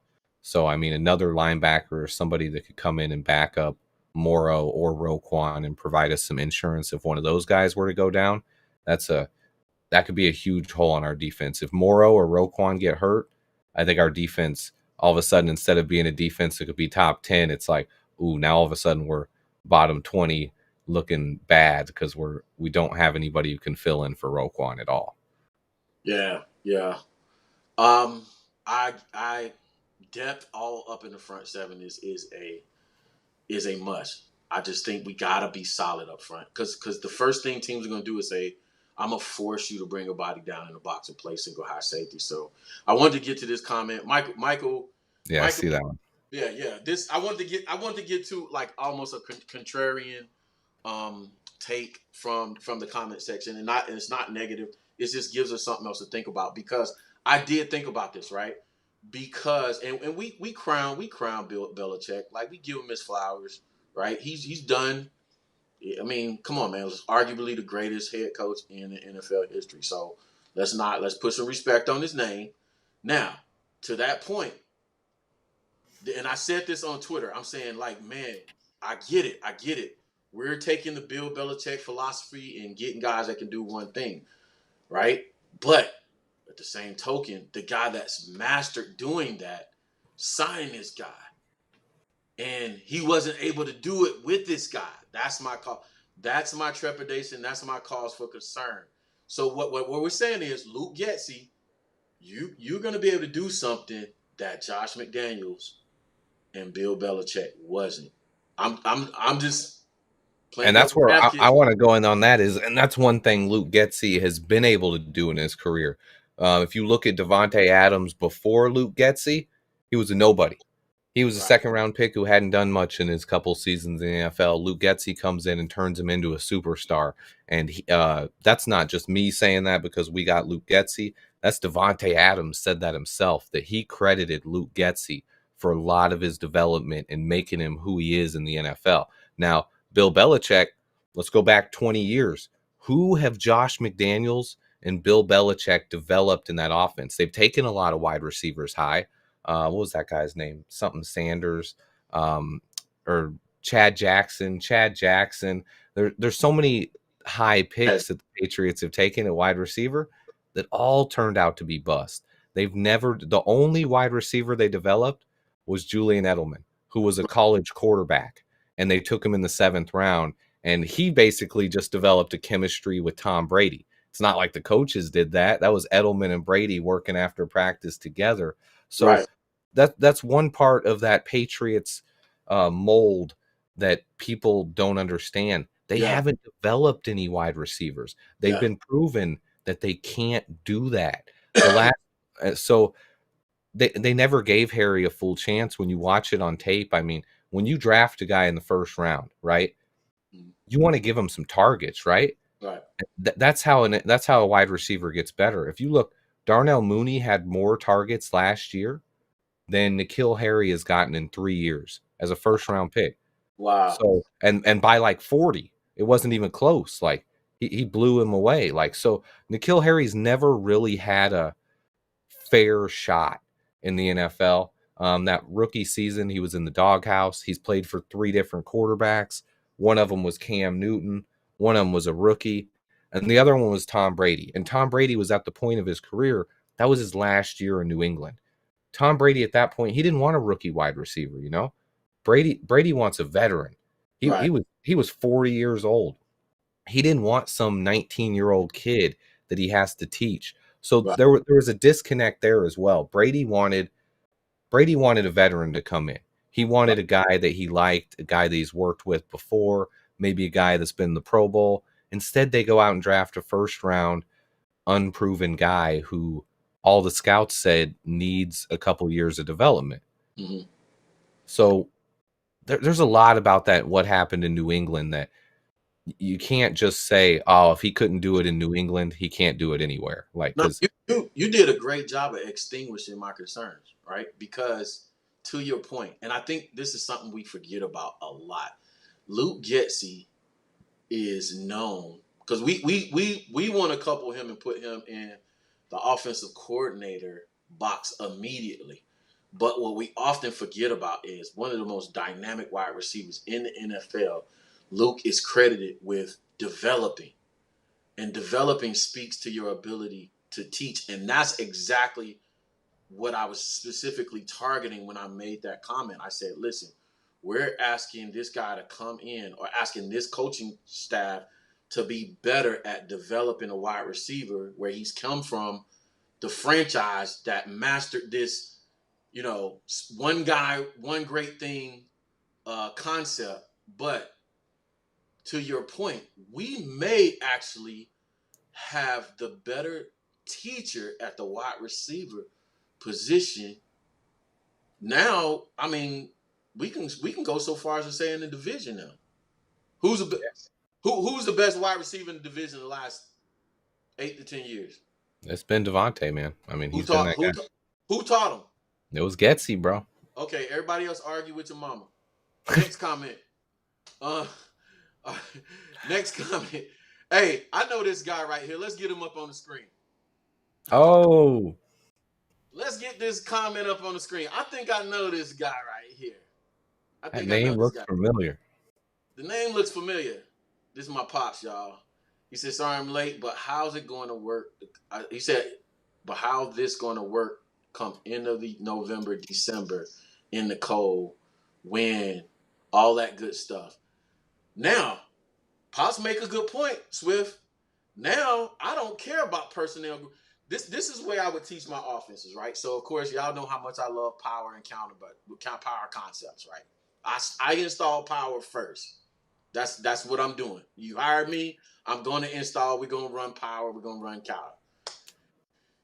So, I mean, another linebacker or somebody that could come in and back up Morrow or Roquan and provide us some insurance if one of those guys were to go down, that could be a huge hole on our defense. If Morrow or Roquan get hurt, I think our defense, all of a sudden, instead of being a defense that could be top 10, it's like, ooh, now all of a sudden we're bottom 20 looking bad because we don't have anybody who can fill in for Roquan at all. Yeah. I depth all up in the front 7 is a must. I just think we gotta be solid up front because the first thing teams are gonna do is say, I'm gonna force you to bring a body down in the box and play single high safety. So I wanted to get to this comment, Michael. Yeah, I see that one. Yeah. This I wanted to get to like almost a contrarian take from the comment section, and it's not negative. It just gives us something else to think about because I did think about this, right? because and we crown Bill Belichick, like we give him his flowers, right? He's done. I mean, come on, man. It was arguably the greatest head coach in the NFL history. So let's put some respect on his name. Now, to that point, and I said this on Twitter, I'm saying, like, man, I get it. We're taking the Bill Belichick philosophy and getting guys that can do one thing, right? But at the same token, the guy that's mastered doing that signed this guy. And he wasn't able to do it with this guy. That's my call. That's my trepidation. That's my cause for concern. So what we're saying is, Luke Getsy, you're going to be able to do something that Josh McDaniels and Bill Belichick wasn't. I'm just playing. And that's where I advocate. want to go in on that is, and that's one thing Luke Getsy has been able to do in his career. If you look at Devontae Adams before Luke Getsy, he was a nobody. He was a second round pick who hadn't done much in his couple seasons in the NFL. Luke Getsy comes in and turns him into a superstar. And that's not just me saying that because we got Luke Getsy. That's Devontae Adams said that himself, that he credited Luke Getsy for a lot of his development and making him who he is in the NFL. Now, Bill Belichick, let's go back 20 years. Who have Josh McDaniels and Bill Belichick developed in that offense? They've taken a lot of wide receivers high. What was that guy's name? Something Sanders, or Chad Jackson. There's so many high picks that the Patriots have taken at wide receiver that all turned out to be bust. The only wide receiver they developed was Julian Edelman, who was a college quarterback, and they took him in the 7th round, and he basically just developed a chemistry with Tom Brady. It's not like the coaches did that. That was Edelman and Brady working after practice together. So that's one part of that Patriots mold that people don't understand. They haven't developed any wide receivers. They've been proven that they can't do that. So they never gave Harry a full chance. When you watch it on tape, I mean, when you draft a guy in the 1st round, right, you want to give him some targets, right? Right. That's how a wide receiver gets better. If you look, Darnell Mooney had more targets last year than N'Keal Harry has gotten in 3 years as a 1st round pick. Wow. So and by like 40, it wasn't even close. Like he blew him away. Like, so N'Keal Harry's never really had a fair shot in the NFL. That rookie season, he was in the doghouse. He's played for 3 different quarterbacks. One of them was Cam Newton. One of them was a rookie. And the other one was Tom Brady. And Tom Brady was at the point of his career. That was his last year in New England. Tom Brady at that point, he didn't want a rookie wide receiver, you know? Brady wants a veteran. He was 40 years old. He didn't want some 19-year-old kid that he has to teach. So there was a disconnect there as well. Brady wanted a veteran to come in. He wanted a guy that he liked, a guy that he's worked with before, maybe a guy that's been in the Pro Bowl. Instead, they go out and draft a 1st round unproven guy who all the scouts said needs a couple years of development. Mm-hmm. So there's a lot about that, what happened in New England, that you can't just say, oh, if he couldn't do it in New England, he can't do it anywhere. Like, no, you did a great job of extinguishing my concerns, right? Because to your point, and I think this is something we forget about a lot. Luke Getsy is known because we want to couple him and put him in the offensive coordinator box immediately. But what we often forget about is one of the most dynamic wide receivers in the NFL. Luke is credited with developing. And developing speaks to your ability to teach. And that's exactly what I was specifically targeting when I made that comment. I said, listen, we're asking this guy to come in, or asking this coaching staff to be better at developing a wide receiver, where he's come from the franchise that mastered this, you know, one guy, one great thing concept. But to your point, we may actually have the better teacher at the wide receiver position. Now, I mean, we can go so far as to say in the division now. Who's the best wide receiver in the division in the last 8 to 10 years? It's been Devontae, man. I mean, he's been that guy. Who taught him? It was Getsy, bro. Okay, everybody else argue with your mama. Next comment. Uh, next comment. Hey, I know this guy right here. Let's get him up on the screen. Oh, Let's get this comment up on the screen. I think I know this guy right here. I that think I know name this looks guy. familiar. The name looks familiar. This is my pops, y'all. He said, sorry I'm late, but how's it going to work? He said, but how this going to work come end of the November, December in the cold, wind, all that good stuff. Now, Pops make a good point, Swift. Now, I don't care about personnel. This is the way I would teach my offenses, right? So, of course, y'all know how much I love power and counter, but power concepts, right? I install power first. That's what I'm doing. You hired me, I'm going to install. We're going to run power. We're going to run counter.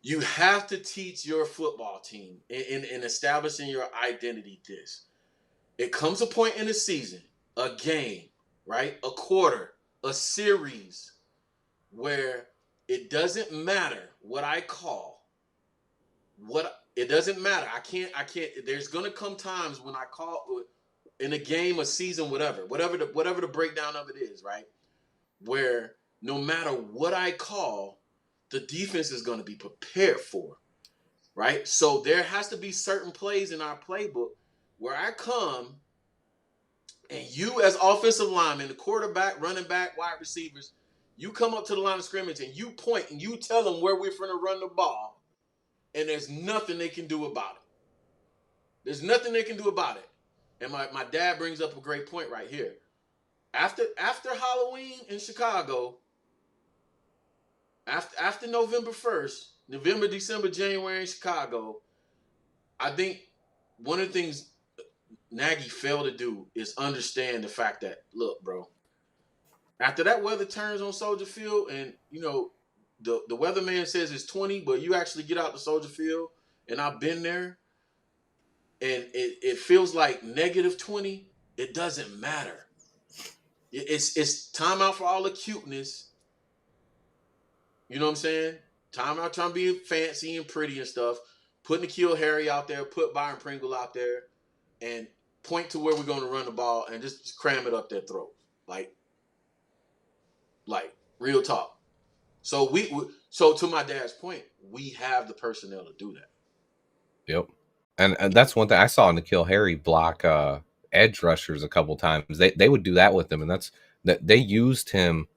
You have to teach your football team in establishing your identity this. It comes a point in the season, a game, right? A quarter, a series, where it doesn't matter what I call. It doesn't matter. I can't. There's gonna come times when I call in a game, a season, whatever the breakdown of it is, right? Where no matter what I call, the defense is gonna be prepared for, right? So there has to be certain plays in our playbook where I come and you as offensive linemen, the quarterback, running back, wide receivers, you come up to the line of scrimmage and you point and you tell them where we're going to run the ball, and there's nothing they can do about it. There's nothing they can do about it. And my dad brings up a great point right here. After Halloween in Chicago, after November 1st, November, December, January in Chicago, I think one of the things Nagy failed to do is understand the fact that, look, bro, after that weather turns on Soldier Field and, you know, the weatherman says it's 20, but you actually get out to Soldier Field, and I've been there, and it feels like negative 20, it doesn't matter. It's time out for all the cuteness. You know what I'm saying? Time out trying to be fancy and pretty and stuff. Put N'Keal Harry out there, put Byron Pringle out there, and point to where we're going to run the ball and just cram it up their throat. Like real talk. So so to my dad's point, we have the personnel to do that. Yep. And that's one thing I saw N'Keal Harry block edge rushers a couple times. They would do that with him, and that they used him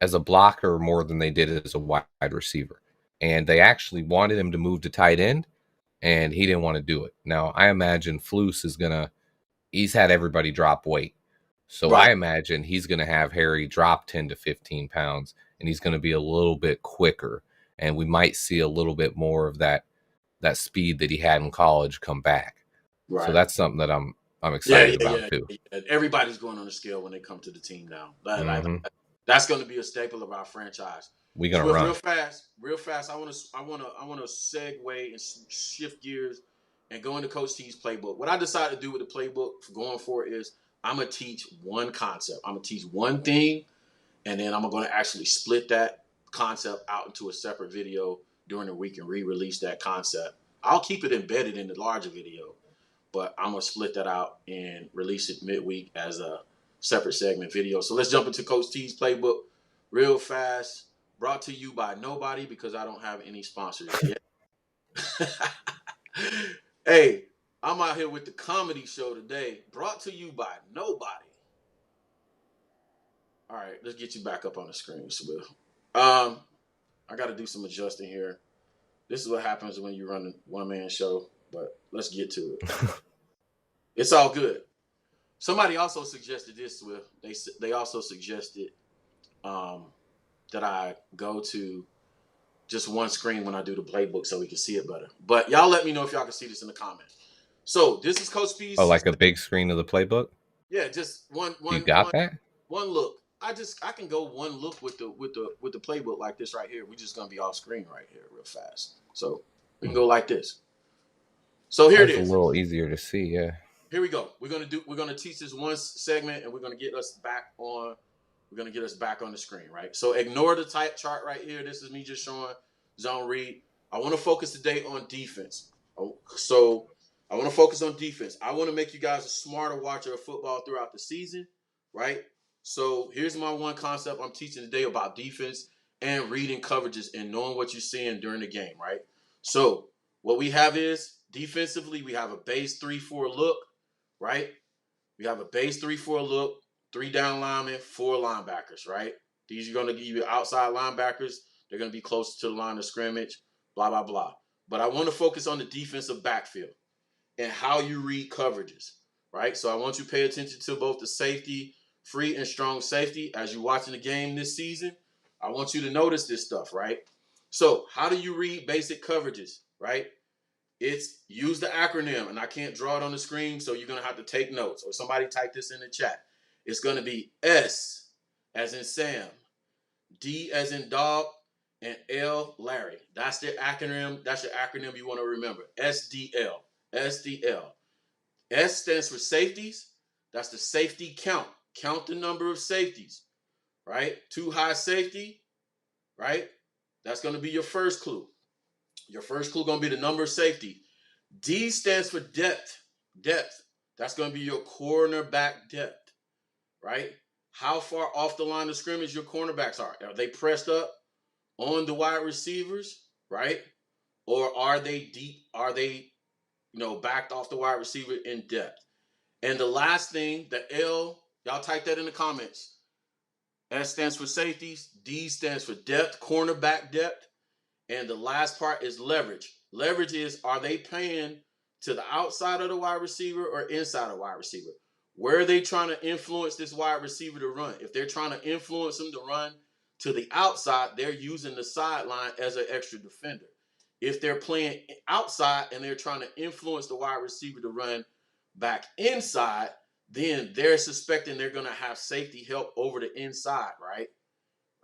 as a blocker more than they did as a wide receiver. And they actually wanted him to move to tight end, and he didn't want to do it. Now, I imagine Flus he's had everybody drop weight. So Right. I imagine he's going to have Harry drop 10 to 15 pounds, and he's going to be a little bit quicker. And we might see a little bit more of that speed that he had in college come back. Right. So that's something that I'm excited about too. Yeah. Everybody's going on the scale when they come to the team now. That's going to be a staple of our franchise. We're going to run real fast. I want to segue and shift gears and go into Coach T's playbook. What I decided to do with the playbook for going forward is I'm going to teach one concept. I'm going to teach one thing, and then I'm going to actually split that concept out into a separate video during the week and re-release that concept. I'll keep it embedded in the larger video, but I'm going to split that out and release it midweek as a separate segment video. So let's jump into Coach T's playbook real fast. Brought to you by nobody because I don't have any sponsors yet. Hey, I'm out here with the comedy show today. Brought to you by nobody. All right, let's get you back up on the screen, Swill. I got to do some adjusting here. This is what happens when you run a one-man show, but let's get to it. It's all good. Somebody also suggested this, Swift. They also suggested that I go to just one screen when I do the playbook so we can see it better. But y'all let me know if y'all can see this in the comments. So this is Coach P's. Oh, like a big screen of the playbook? Yeah, just one. You got that? One look. I can go one look with the playbook like this right here. We're just gonna be off screen right here real fast. So we can go like this. So here it is. A little easier to see, yeah. Here we go. We're gonna teach this one segment, and we're gonna get us back on. We're gonna get us back on the screen, right? So ignore the type chart right here. This is me just showing zone read. I want to focus today on defense. So I want to focus on defense. I want to make you guys a smarter watcher of football throughout the season, right? So here's my one concept I'm teaching today about defense and reading coverages and knowing what you're seeing during the game, right? So what we have is defensively, we have a base 3-4 look, right? We have a base 3-4 look, 3 down linemen, 4 linebackers, right? These are going to give you outside linebackers. They're going to be closer to the line of scrimmage, blah, blah, blah. But I want to focus on the defensive backfield and how you read coverages, right? So I want you to pay attention to both the safety, free and strong safety as you're watching the game this season. I want you to notice this stuff, right? So how do you read basic coverages, right? It's use the acronym, and I can't draw it on the screen, so you're going to have to take notes, or somebody type this in the chat. It's going to be S as in Sam, D as in dog, and L Larry. That's the acronym. That's your acronym you want to remember. SDL. SDL. S stands for safeties. That's the safety count. Count the number of safeties, right? Too high safety, right? That's going to be your first clue. Your first clue going to be the number of safety. D stands for depth. Depth. That's going to be your cornerback depth, right? How far off the line of scrimmage your cornerbacks are. Are they pressed up on the wide receivers, right? Or are they deep? Are they, backed off the wide receiver in depth? And the last thing, the L, y'all type that in the comments. S stands for safeties. D stands for depth, cornerback depth. And the last part is leverage. Leverage is, are they paying to the outside of the wide receiver or inside of the wide receiver? Where are they trying to influence this wide receiver to run? If they're trying to influence him to run to the outside, they're using the sideline as an extra defender. If they're playing outside and they're trying to influence the wide receiver to run back inside, then they're suspecting they're going to have safety help over the inside, right?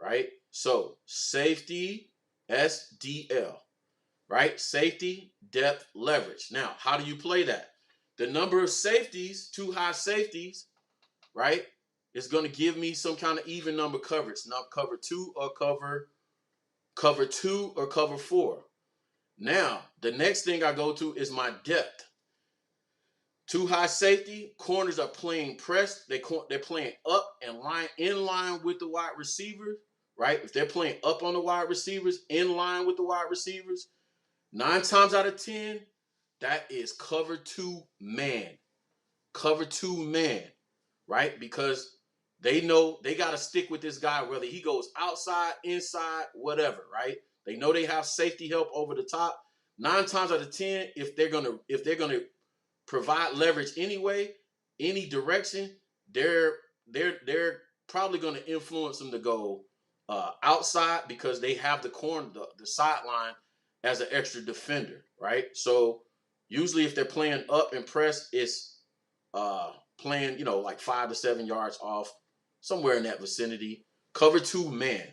Right? So safety, SDL, right? Safety, depth, leverage. Now, how do you play that? The number of safeties, too high safeties, right, is going to give me some kind of even number coverage. Not cover 2 or cover 2 or cover 4. Now, the next thing I go to is my depth. Too high safety, corners are playing press. They're playing up and in line with the wide receiver, right? If they're playing up on the wide receivers, in line with the wide receivers, 9 times out of 10, that is cover 2 man. Cover 2 man, right? Because they know they got to stick with this guy, whether he goes outside, inside, whatever, right? They know they have safety help over the top. 9 times out of 10, if they're gonna provide leverage anyway, any direction, they're probably going to influence them to go outside because they have the sideline as an extra defender, right? So usually if they're playing up and press, it's playing, like 5 to 7 yards off, somewhere in that vicinity. Cover 2 man.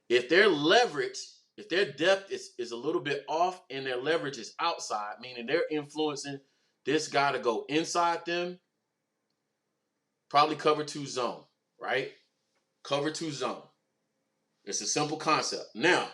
If their leverage, if their depth is a little bit off and their leverage is outside, meaning they're influencing this guy to go inside them, probably cover 2 zone, right? Cover 2 zone. It's a simple concept. Now,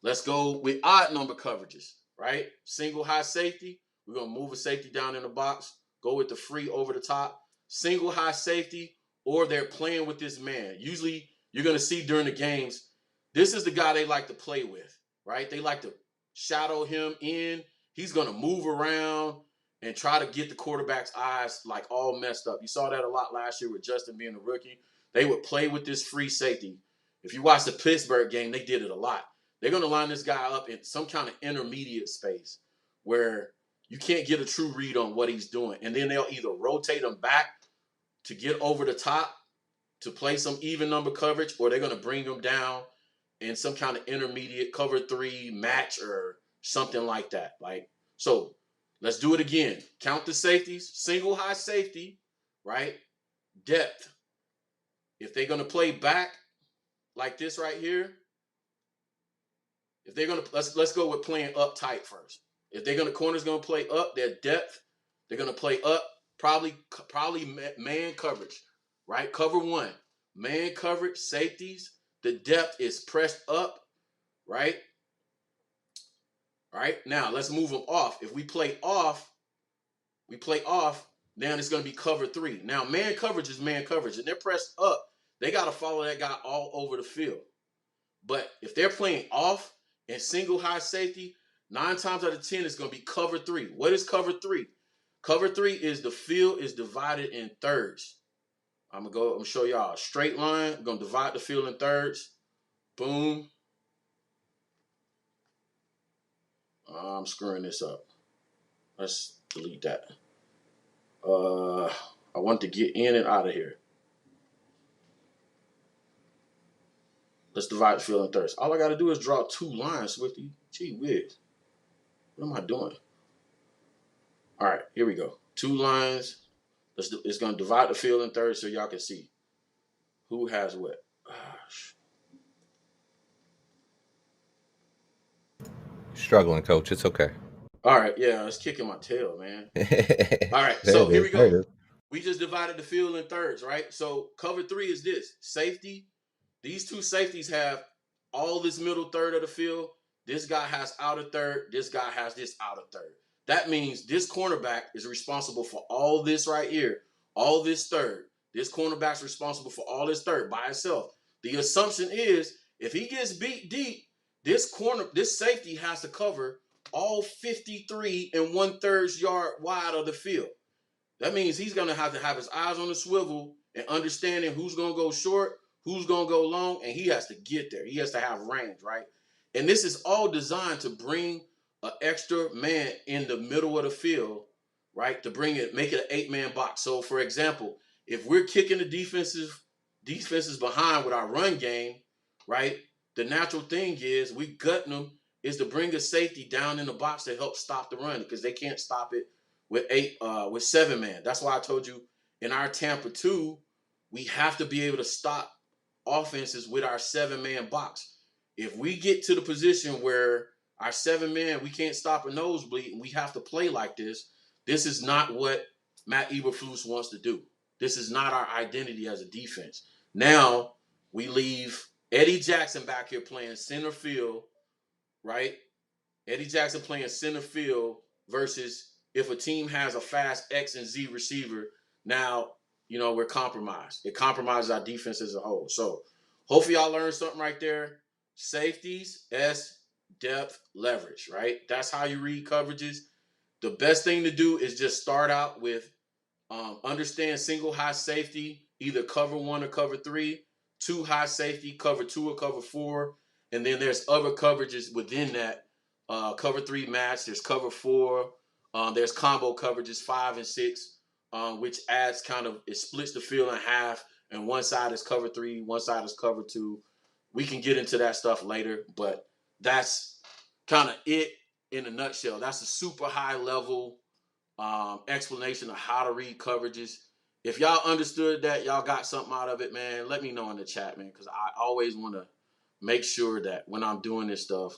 let's go with odd number coverages, right? Single high safety. We're going to move a safety down in the box. Go with the free over the top. Single high safety, or they're playing with this man. Usually, you're going to see during the games, this is the guy they like to play with, right? They like to shadow him in. He's going to move around and try to get the quarterback's eyes like all messed up. You saw that a lot last year with Justin being a rookie. They would play with this free safety. If you watch the Pittsburgh game, they did it a lot. They're going to line this guy up in some kind of intermediate space where you can't get a true read on what he's doing. And then they'll either rotate him back to get over the top to play some even number coverage, or they're going to bring him down in some kind of intermediate cover 3 match or something like that. So let's do it again. Count the safeties. Single high safety, right? Depth. If they're going to play back like this right here, if they're going to, let's go with playing up tight first. If they're going to, corner's going to play up, their depth, they're going to play up, probably man coverage, right? Cover 1. Man coverage, safeties. The depth is pressed up, right? All right, now let's move them off. If we play off, now it's going to be cover 3. Now, man coverage is man coverage, and they're pressed up. They got to follow that guy all over the field. But if they're playing off and single high safety, 9 times out of 10, it's going to be cover 3. What is cover 3? Cover 3 is the field is divided in thirds. I'm going to show y'all a straight line. I'm going to divide the field in thirds. Boom. I'm screwing this up. Let's delete that. I want to get in and out of here. Let's divide the field in thirds. All I got to do is draw 2 lines, Swifty. Gee whiz. What am I doing? All right, here we go. 2 lines. It's going to divide the field in thirds so y'all can see who has what. Struggling, coach. It's okay. All right, yeah, it's kicking my tail, man. All right, so here we go. We just divided the field in thirds, right? So cover 3 is this. Safety. These 2 safeties have all this middle third of the field. This guy has outer third. This guy has this outer third. That means this cornerback is responsible for all this right here, all this third. This cornerback's responsible for all this third by itself. The assumption is if he gets beat deep, this safety has to cover all 53 and 1/3 yard wide of the field. That means he's going to have his eyes on the swivel and understanding who's going to go short, who's going to go long, and he has to get there. He has to have range, right? And this is all designed to bring an extra man in the middle of the field, right? To make it an 8-man box. So, for example, if we're kicking the defenses behind with our run game, right? The natural thing is we gutting them is to bring a safety down in the box to help stop the run because they can't stop it with 7-man. That's why I told you in our Tampa 2, we have to be able to stop offenses with our 7-man box. If we get to the position where our 7-man, we can't stop a nosebleed and we have to play like this, this is not what Matt Eberflus wants to do. This is not our identity as a defense. Now we leave Eddie Jackson back here playing center field, right? Eddie Jackson playing center field versus if a team has a fast X and Z receiver, now, we're compromised. It compromises our defense as a whole. So hopefully y'all learned something right there. Safeties, S, depth, leverage, right? That's how you read coverages. The best thing to do is just start out with understand single high safety, either cover 1 or cover 3, 2 high safety, cover 2 or cover 4, and then there's other coverages within that. Cover 3 match, there's cover 4, there's combo coverages 5 and 6, which adds it splits the field in half, and one side is cover 3, one side is cover 2. We can get into that stuff later, but that's kind of it in a nutshell. That's a super high level explanation of how to read coverages. If y'all understood that, y'all got something out of it, man, let me know in the chat, man, because I always want to make sure that when I'm doing this stuff,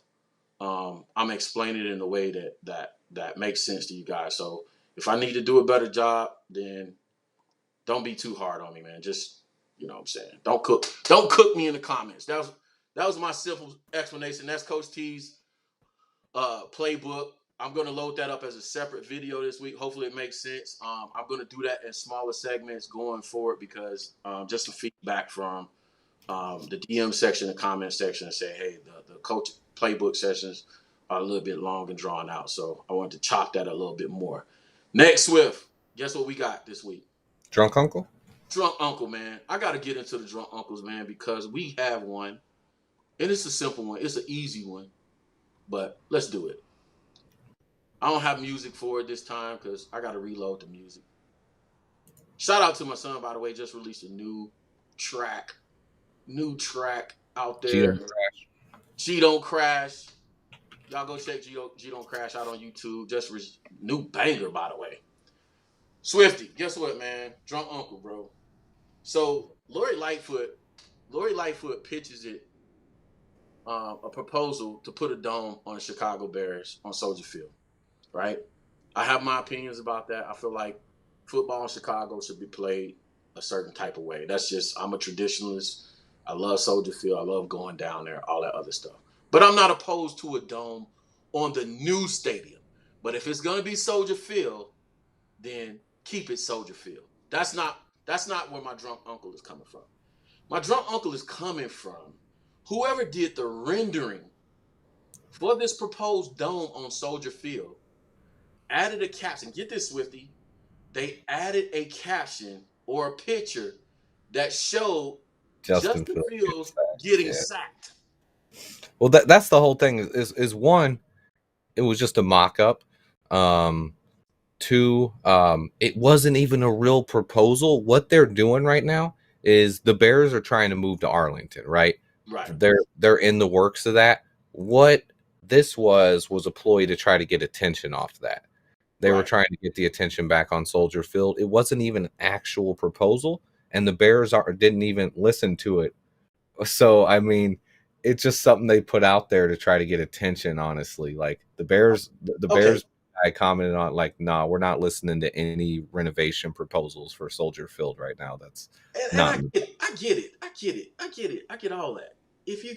I'm explaining it in a way that makes sense to you guys. So if I need to do a better job, then don't be too hard on me, man. Just, you know what I'm saying? Don't cook me in the comments. That was my simple explanation. That's Coach T's playbook. I'm going to load that up as a separate video this week. Hopefully it makes sense. I'm going to do that in smaller segments going forward because just some feedback from the DM section, the comment section, and say, hey, the coach playbook sessions are a little bit long and drawn out. So I wanted to chop that a little bit more. Next, Swift, guess what we got this week? Drunk Uncle? Drunk Uncle, man. I got to get into the Drunk Uncles, man, because we have one. And it's a simple one. It's an easy one. But let's do it. I don't have music for it this time because I got to reload the music. Shout out to my son, by the way, just released a new track out there. G Don't Crash. Y'all go check G Don't Crash out on YouTube. New banger, by the way. Swifty, guess what, man? Drunk Uncle, bro. So Lori Lightfoot pitches it a proposal to put a dome on the Chicago Bears on Soldier Field, right? I have my opinions about that. I feel like football in Chicago should be played a certain type of way. That's just, I'm a traditionalist. I love Soldier Field. I love going down there, all that other stuff. But I'm not opposed to a dome on the new stadium. But if it's going to be Soldier Field, then keep it Soldier Field. That's not where my drunk uncle is coming from. My drunk uncle is coming from whoever did the rendering for this proposed dome on Soldier Field added a caption. Get this, Swifty. They added a caption or a picture that showed Justin Fields getting sacked. Well, that's the whole thing. Is one, it was just a mock-up. Two, it wasn't even a real proposal. What they're doing right now is the Bears are trying to move to Arlington, right? Right. They're in the works of that. What this was a ploy to try to get attention off that. They were trying to get the attention back on Soldier Field. It wasn't even an actual proposal, and the Bears didn't even listen to it. So, I mean, it's just something they put out there to try to get attention, honestly. Like, the Bears I commented on, like, nah, we're not listening to any renovation proposals for Soldier Field right now. That's not. I get it. I get all that. If you're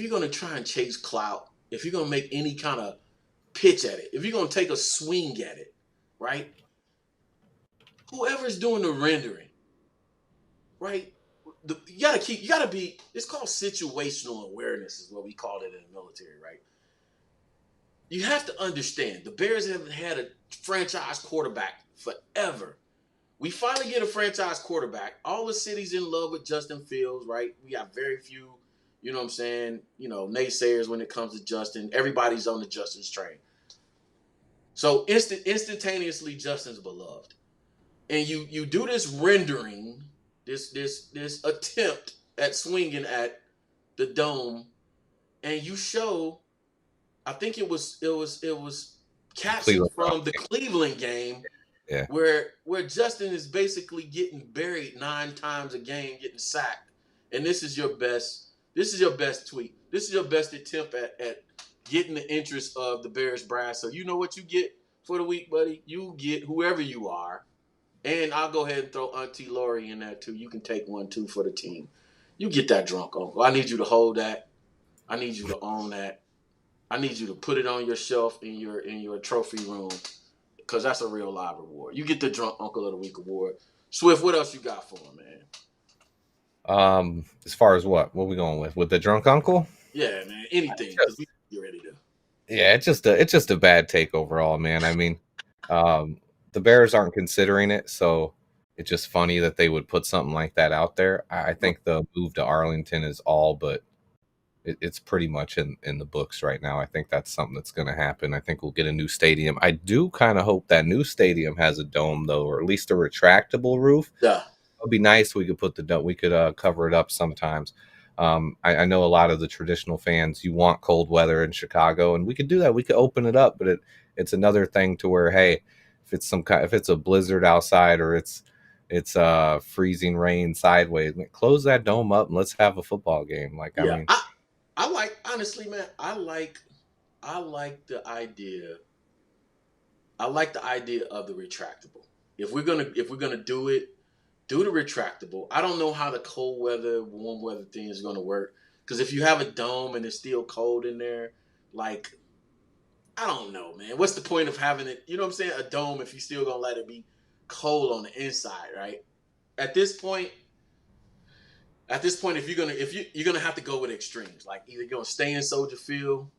gonna try and chase clout, if you're gonna make any kind of pitch at it, if you're gonna take a swing at it, right? Whoever's doing the rendering, right? You gotta be. It's called situational awareness, is what we called it in the military, right? You have to understand the Bears haven't had a franchise quarterback forever. We finally get a franchise quarterback. All the city's in love with Justin Fields, right? We got very few, you know what I'm saying, naysayers when it comes to Justin. Everybody's on the Justin's train. So instantaneously, Justin's beloved. And you do this rendering, this attempt at swinging at the dome, and you show, I think it was captured from the Cleveland game, where Justin is basically getting buried 9 times a game, getting sacked, and this is your best tweet. This is your best attempt at getting the interest of the Bears brass. So you know what you get for the week, buddy? You get whoever you are, and I'll go ahead and throw Auntie Lori in there too. You can take one too for the team. You get that drunk uncle. I need you to hold that. I need you to own that. I need you to put it on your shelf in your trophy room, because that's a real live reward. You get the Drunk Uncle of the Week award. Swift, what else you got for him, man? As far as what are we going with the Drunk Uncle? Yeah, man. Anything, because we get ready to. Yeah, it's just a bad take overall, man. I mean, the Bears aren't considering it, so it's just funny that they would put something like that out there. I think the move to Arlington is all but. It's pretty much in the books right now. I think that's something that's going to happen. I think we'll get a new stadium. I do kind of hope that new stadium has a dome, though, or at least a retractable roof. Yeah, it'd be nice. We could put the dome. We could cover it up sometimes. I know a lot of the traditional fans, you want cold weather in Chicago, and we could do that. We could open it up, but it's another thing to where, hey, if it's a blizzard outside or it's freezing rain sideways, close that dome up and let's have a football game. Like, yeah. I mean. I like, honestly, man, I like the idea. I like the idea of the retractable. If we're gonna do it, do the retractable. I don't know how the cold weather, warm weather thing is gonna work, because if you have a dome and it's still cold in there, like, I don't know, man. What's the point of having it? You know what I'm saying? A dome if you still gonna let it be cold on the inside, right? At this point, if you're gonna have to go with extremes. Like, either you're gonna stay in Soldier Field,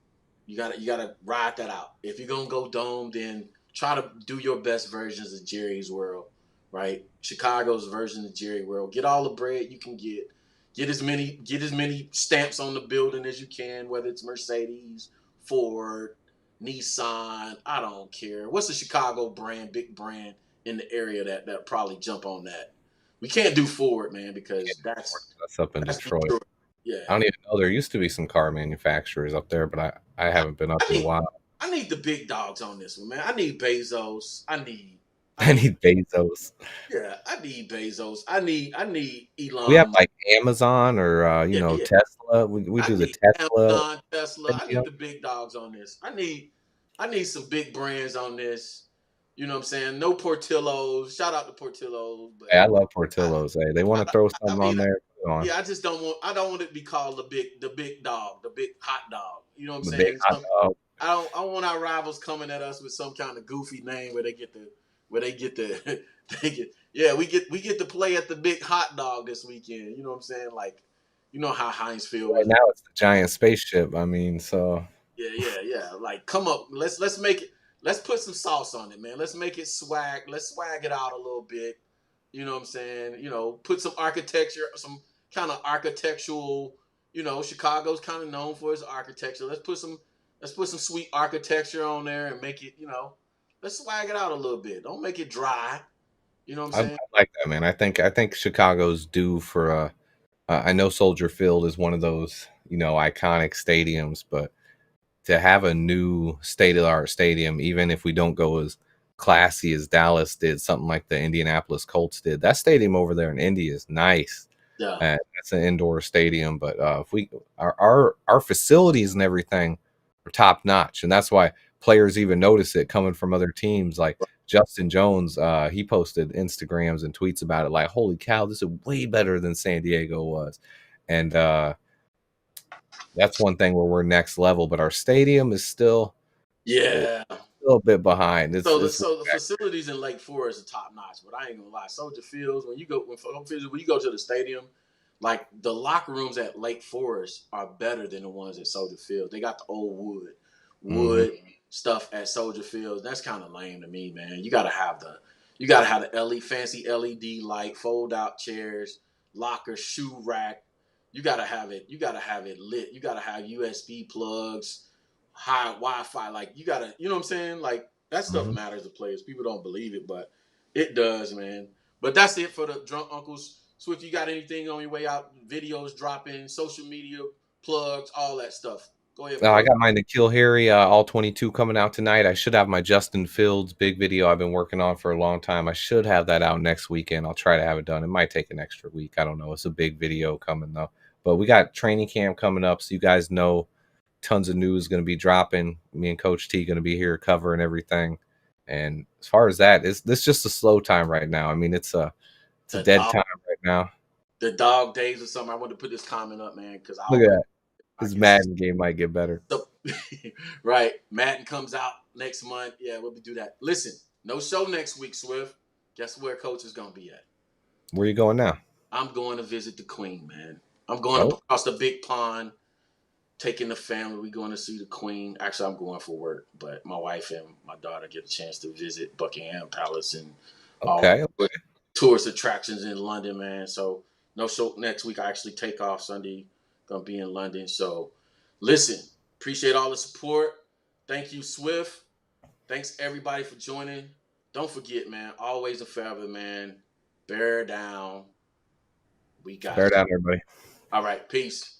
you gotta ride that out. If you're gonna go dome, then try to do your best versions of Jerry's World, right? Chicago's version of Jerry World. Get all the bread you can get. Get as many stamps on the building as you can, whether it's Mercedes, Ford, Nissan. I don't care. What's the Chicago brand, big brand in the area that probably jump on that? We can't do Ford, man, because that's up in Detroit. Yeah, I don't even know. There used to be some car manufacturers up there, but I haven't been up in a while. I need the big dogs on this one, man. I need Bezos. I need Bezos. Yeah, I need Bezos. I need Elon. We have like Amazon or Tesla. We do the Tesla. Amazon, Tesla. I need the big dogs on this. I need some big brands on this. You know what I'm saying? No Portillo's. Shout out to Portillo's. But I love Portillo's. They want to throw something on there. on. Yeah, I don't want it to be called the big dog, the big hot dog. You know what I'm The big saying? hot dog. I don't want our rivals coming at us with some kind of goofy name where they get the we get to play at the big hot dog this weekend. You know what I'm saying? Like, you know how Heinz Field Right was. now it's the giant spaceship. I mean, so Yeah. Like, come up, let's make it. Let's put some sauce on it, man. Let's make it swag. Let's swag it out a little bit. You know what I'm saying? You know, put some architecture, some kind of architectural. You know, Chicago's kind of known for its architecture. Let's put some sweet architecture on there and make it. You know, let's swag it out a little bit. Don't make it dry. You know what I'm I saying? like that, man. I think Chicago's due for a. I know Soldier Field is one of those iconic stadiums, but to have a new state of the art stadium, even if we don't go as classy as Dallas did, something like the Indianapolis Colts did, that stadium over there in Indy is nice. Yeah. That's an indoor stadium, but if we our facilities and everything are top notch, and that's why players even notice it coming from other teams. Like Justin Jones, he posted Instagrams and tweets about it, like, "Holy cow, this is way better than San Diego was," and that's one thing where we're next level. But our stadium is still Yeah. a bit behind. It's So the facilities in Lake Forest are top notch, but I ain't gonna lie. Soldier Fields, when you go to the stadium, like the locker rooms at Lake Forest are better than the ones at Soldier Field. They got the old wood stuff at Soldier Field. That's kind of lame to me, man. You gotta have the fancy LED light, fold out chairs, locker, shoe rack. You gotta have it. You gotta have it lit. You gotta have USB plugs, high Wi-Fi. Like, you gotta, you know what I'm saying? Like, that stuff matters to players. People don't believe it, but it does, man. But that's it for the Drunk Uncles. Swift, you got anything on your way out? Videos dropping, social media plugs, all that stuff. Go ahead. I got mine to Kill Harry, all 22 coming out tonight. I should have my Justin Fields big video I've been working on for a long time. I should have that out next weekend. I'll try to have it done. It might take an extra week. I don't know. It's a big video coming though. But we got training camp coming up, so you guys know tons of news going to be dropping. Me and Coach T going to be here covering everything. And as far as that, it's just a slow time right now. I mean, it's a dead time right now. The dog days or something. I want to put this comment up, man, because Look at that. This Madden game might get better. So, right. Madden comes out next month. Yeah, we'll do that. Listen, no show next week, Swift. Guess where Coach is going to be at? Where you going now? I'm going to visit the Queen, man. I'm going across the big pond, taking the family. We're going to see the Queen. Actually, I'm going for work, but my wife and my daughter get a chance to visit Buckingham Palace and all tourist attractions in London, man. So no show next week. I actually take off Sunday. Gonna be in London. So listen, appreciate all the support. Thank you, Swift. Thanks everybody for joining. Don't forget, man, always and forever, man. Bear down. We got Bear down, everybody. All right, peace.